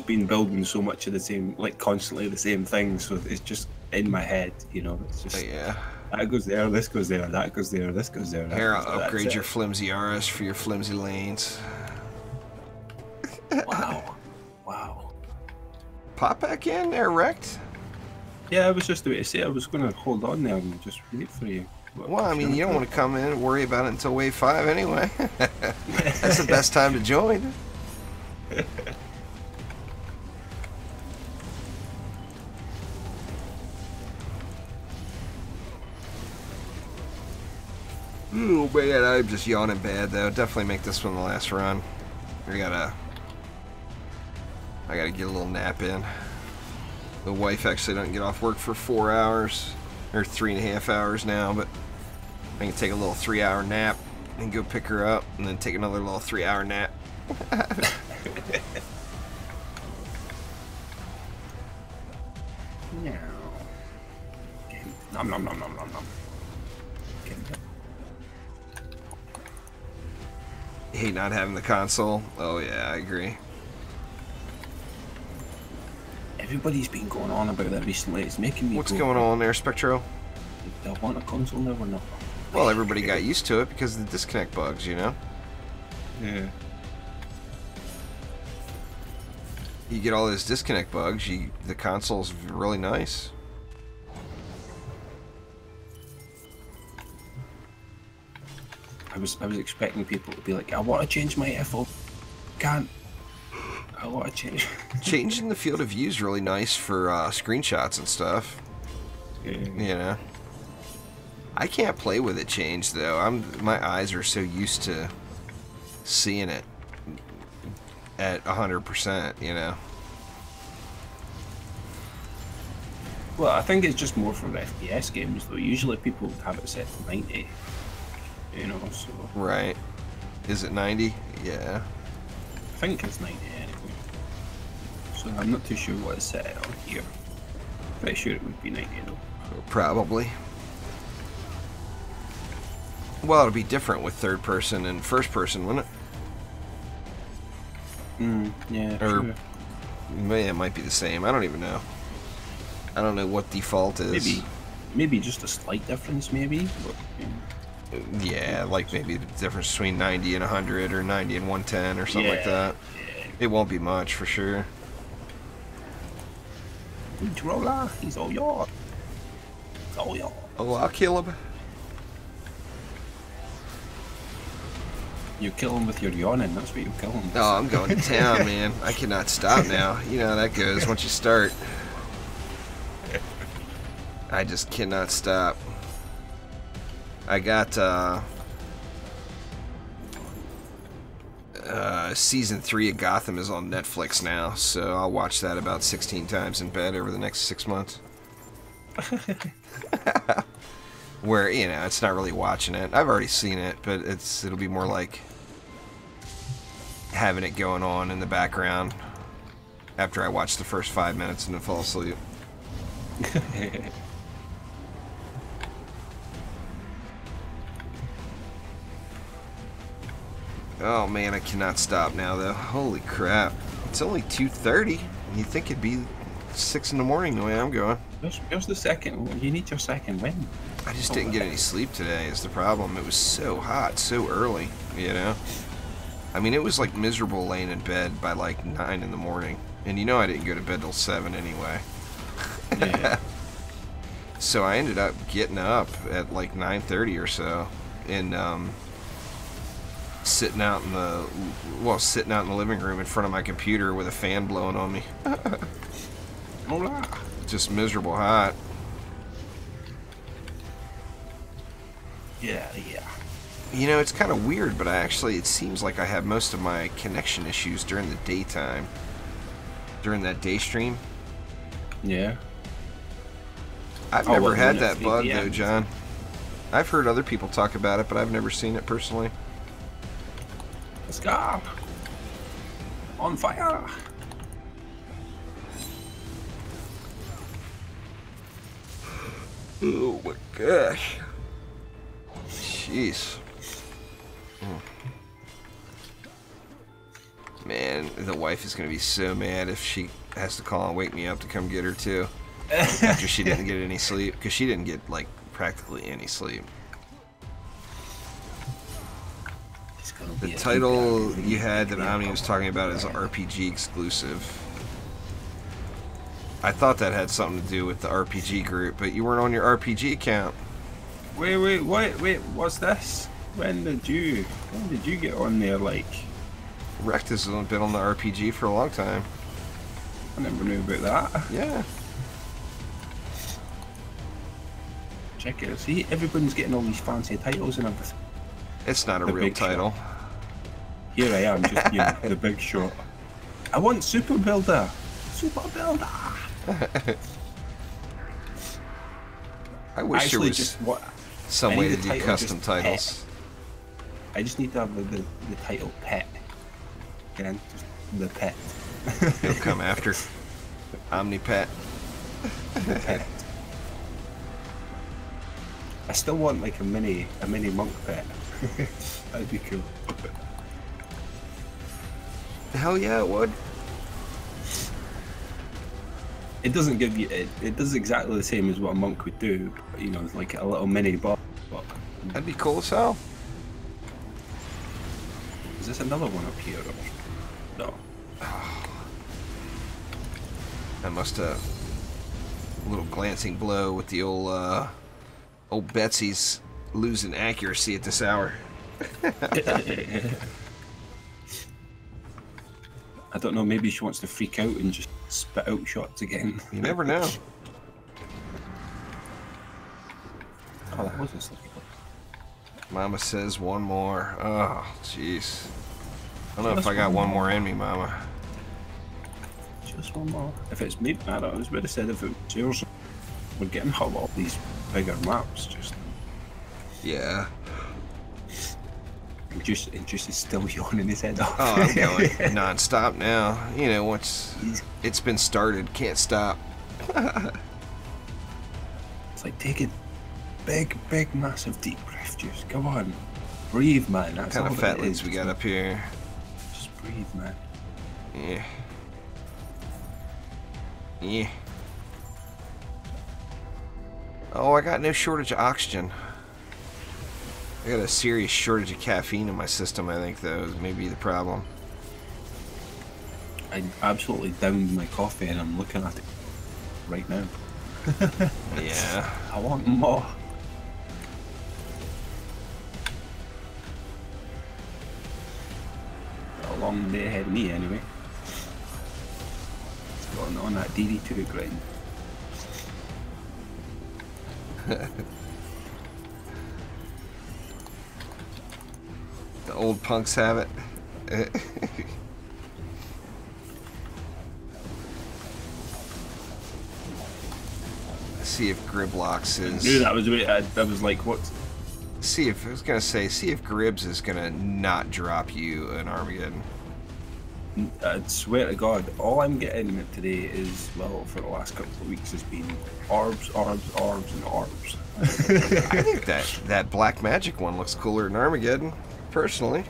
S2: been building so much of the same, like constantly the same thing, so it's just in my head, you know. It's just
S1: yeah.
S2: That goes there, this goes there, that goes there, this goes there.
S1: Here, I'll upgrade your flimsy auras for your flimsy lanes.
S2: Wow. Wow.
S1: Pop back in there, wrecked.
S2: Yeah, I was just about to say I was going to hold on there and just wait for you.
S1: Well, I mean, you don't want to come in and worry about it until wave 5 anyway. That's the best time to join. Oh man, I'm just yawning bad though. Definitely make this one the last run. I gotta get a little nap in. The wife actually doesn't get off work for 4 hours, or 3.5 hours now, but I can take a little 3-hour nap and go pick her up, and then take another little 3-hour nap.
S2: Yeah. Okay. Nom nom nom nom nom nom. Okay.
S1: Hate not having the console. Oh yeah, I agree.
S2: Everybody's been going on about that recently. It's making me.
S1: What's going on there, Spectro?
S2: Do I want a console now or not?
S1: Well, everybody got used to it because of the disconnect bugs, you know?
S2: Yeah.
S1: You get all those disconnect bugs, the console's really nice.
S2: I was expecting people to be like, I want to change my FO. Can't. I want to change.
S1: Changing the field of view is really nice for screenshots and stuff.
S2: Yeah.
S1: You know? I can't play with it changed though. My eyes are so used to seeing it at 100%, you know.
S2: Well, I think it's just more for the FPS games though. Usually people have it set to 90. You know, so.
S1: Right. Is it 90? Yeah.
S2: I think it's 90 anyway. So I'm not too sure what it's set on here. Pretty sure it would be 90 though.
S1: Probably. Well, it'll be different with third person and first person, wouldn't it?
S2: Yeah,
S1: or
S2: sure.
S1: It might be the same. I don't even know. I don't know what default is.
S2: Maybe just a slight difference, maybe. But,
S1: yeah, like maybe the difference between 90 and 100 or 90 and 110 or something like that.
S2: Yeah.
S1: It won't be much for sure.
S2: Controller, he's all yours. It's all yours.
S1: Oh, I'll kill him.
S2: You kill him with your yawning, that's what you kill him with.
S1: Oh, I'm going to town, man. I cannot stop now. You know how that goes once you start. I just cannot stop. I got season 3 of Gotham is on Netflix now, so I'll watch that about 16 times in bed over the next 6 months. Where, you know, it's not really watching it. I've already seen it, but it'll be more like having it going on in the background after I watch the first 5 minutes and then fall asleep. Oh man, I cannot stop now though. Holy crap. It's only 2:30. You'd think it'd be 6 in the morning the way I'm going.
S2: Where's the second? You need your second win.
S1: I just didn't get any sleep today is the problem. It was so hot, so early, you know? I mean, it was like miserable laying in bed by like 9 in the morning. And you know I didn't go to bed till 7 anyway.
S2: Yeah.
S1: So I ended up getting up at like 9:30 or so and sitting out in the living room in front of my computer with a fan blowing on me.
S2: Hola.
S1: Just miserable hot.
S2: Yeah.
S1: You know, it's kind of weird, but it seems like I have most of my connection issues during the daytime. During that day stream.
S2: Yeah.
S1: I've never had that bug though, John. I've heard other people talk about it, but I've never seen it personally.
S2: Let's go. On fire.
S1: Oh my gosh. Jeez. Man, the wife is going to be so mad if she has to call and wake me up to come get her too. After she didn't get any sleep. Because she didn't get, like, practically any sleep.
S2: Let's
S1: The title you had that Omni was talking about is RPG exclusive. I thought that had something to do with the RPG group, but you weren't on your RPG account.
S2: Wait, what's this? When did you get on there, like?
S1: Rectus has been on the RPG for a long time.
S2: I never knew about that.
S1: Yeah.
S2: Check it out. See, everyone's getting all these fancy titles and everything.
S1: It's not a real title.
S2: Here I am, just the big shot. I want Super Builder. Super Builder.
S1: I wish there was some way to do custom titles.
S2: I just need to have the title Pet. Again, just the Pet.
S1: He'll come after Omni Pet.
S2: Pet. I still want like a mini monk pet. That'd be cool.
S1: Hell yeah, it would.
S2: It doesn't give you it does exactly the same as what a monk would do, but, you know, it's like a little mini boss.
S1: That'd be cool as hell.
S2: Is this another one up here? No.
S1: I must have a little glancing blow with the old Betsy's losing accuracy at this hour.
S2: I don't know, maybe she wants to freak out and just spit out shots again.
S1: You never know.
S2: Oh, that was a slippy.
S1: Mama says one more. Oh, jeez. I don't know if I got one more in me, Mama.
S2: Just one more. If it's me, I don't know. I was about to say if it was yours, we're getting hot off these bigger maps. Just
S1: yeah.
S2: And Juice is still yawning his head off.
S1: Oh, I'm going non-stop now. You know, once it's been started, can't stop.
S2: It's like taking big, massive deep breath. Juice, come on, breathe, man. That's
S1: What kind of
S2: all
S1: fat legs we got up here?
S2: Just breathe, man.
S1: Yeah. Yeah. Oh, I got no shortage of oxygen. I got a serious shortage of caffeine in my system, I think, though, is maybe the problem.
S2: I absolutely downed my coffee and I'm looking at it right now.
S1: Yeah.
S2: I want more. Got a long day ahead of me, anyway. It's going on that DD2 grind.
S1: The old punks have it. See if Griblocks is.
S2: I knew that was a bit. I was like, what?
S1: See if I was gonna say. See if Gribbs is gonna not drop you an Armageddon.
S2: I swear to God, all I'm getting today is, well, for the last couple of weeks has been orbs, and orbs.
S1: I think that black magic one looks cooler than Armageddon, personally.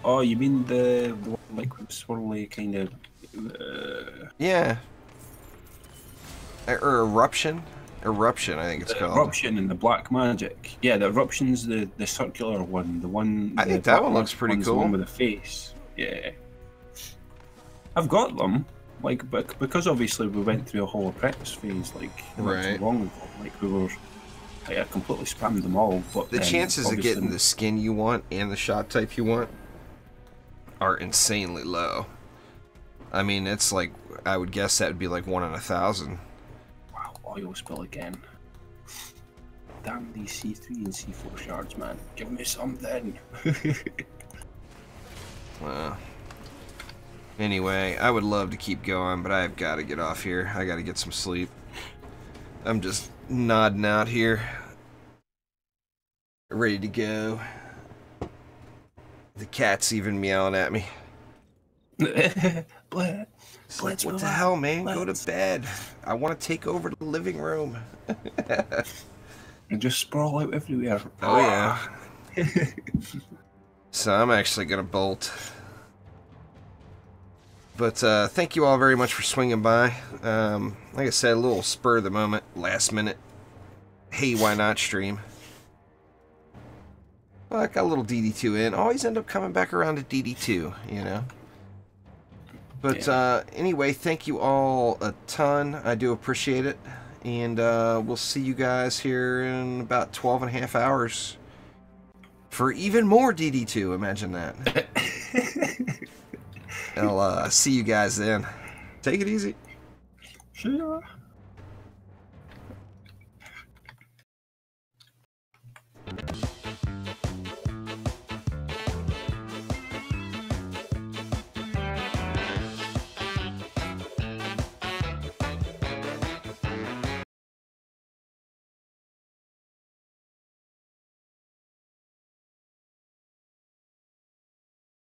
S2: Oh, you mean the one like swirly kind of?
S1: Yeah. Or eruption. Eruption, I think it's called.
S2: Eruption and the black magic. Yeah, the eruption's the circular one. The one.
S1: I think that one looks pretty cool.
S2: The one with the face. Yeah. I've got them. Like, because obviously we went through a whole apprentice phase, like not too long ago. Like we were, like I completely spammed them all. But
S1: the chances of getting the skin you want and the shot type you want are insanely low. I mean, it's like I would guess that would be like 1 in 1,000.
S2: Wow, oil spill again. Damn these C3 and C4 shards, man. Give me something.
S1: Anyway, I would love to keep going, but I've got to get off here. I got to get some sleep. I'm just nodding out here. Ready to go. The cat's even meowing at me.
S2: What
S1: the hell, man? Go to bed. I want to take over the living room.
S2: And just sprawl out everywhere.
S1: Oh, yeah. So I'm actually going to bolt. But thank you all very much for swinging by. Like I said, a little spur of the moment, last minute. Hey, why not stream? Well, I got a little DD2 in. Always end up coming back around to DD2, you know. But anyway, thank you all a ton. I do appreciate it. And we'll see you guys here in about 12 and a half hours for even more DD2. Imagine that. I'll see you guys then. Take it easy.
S2: Sure.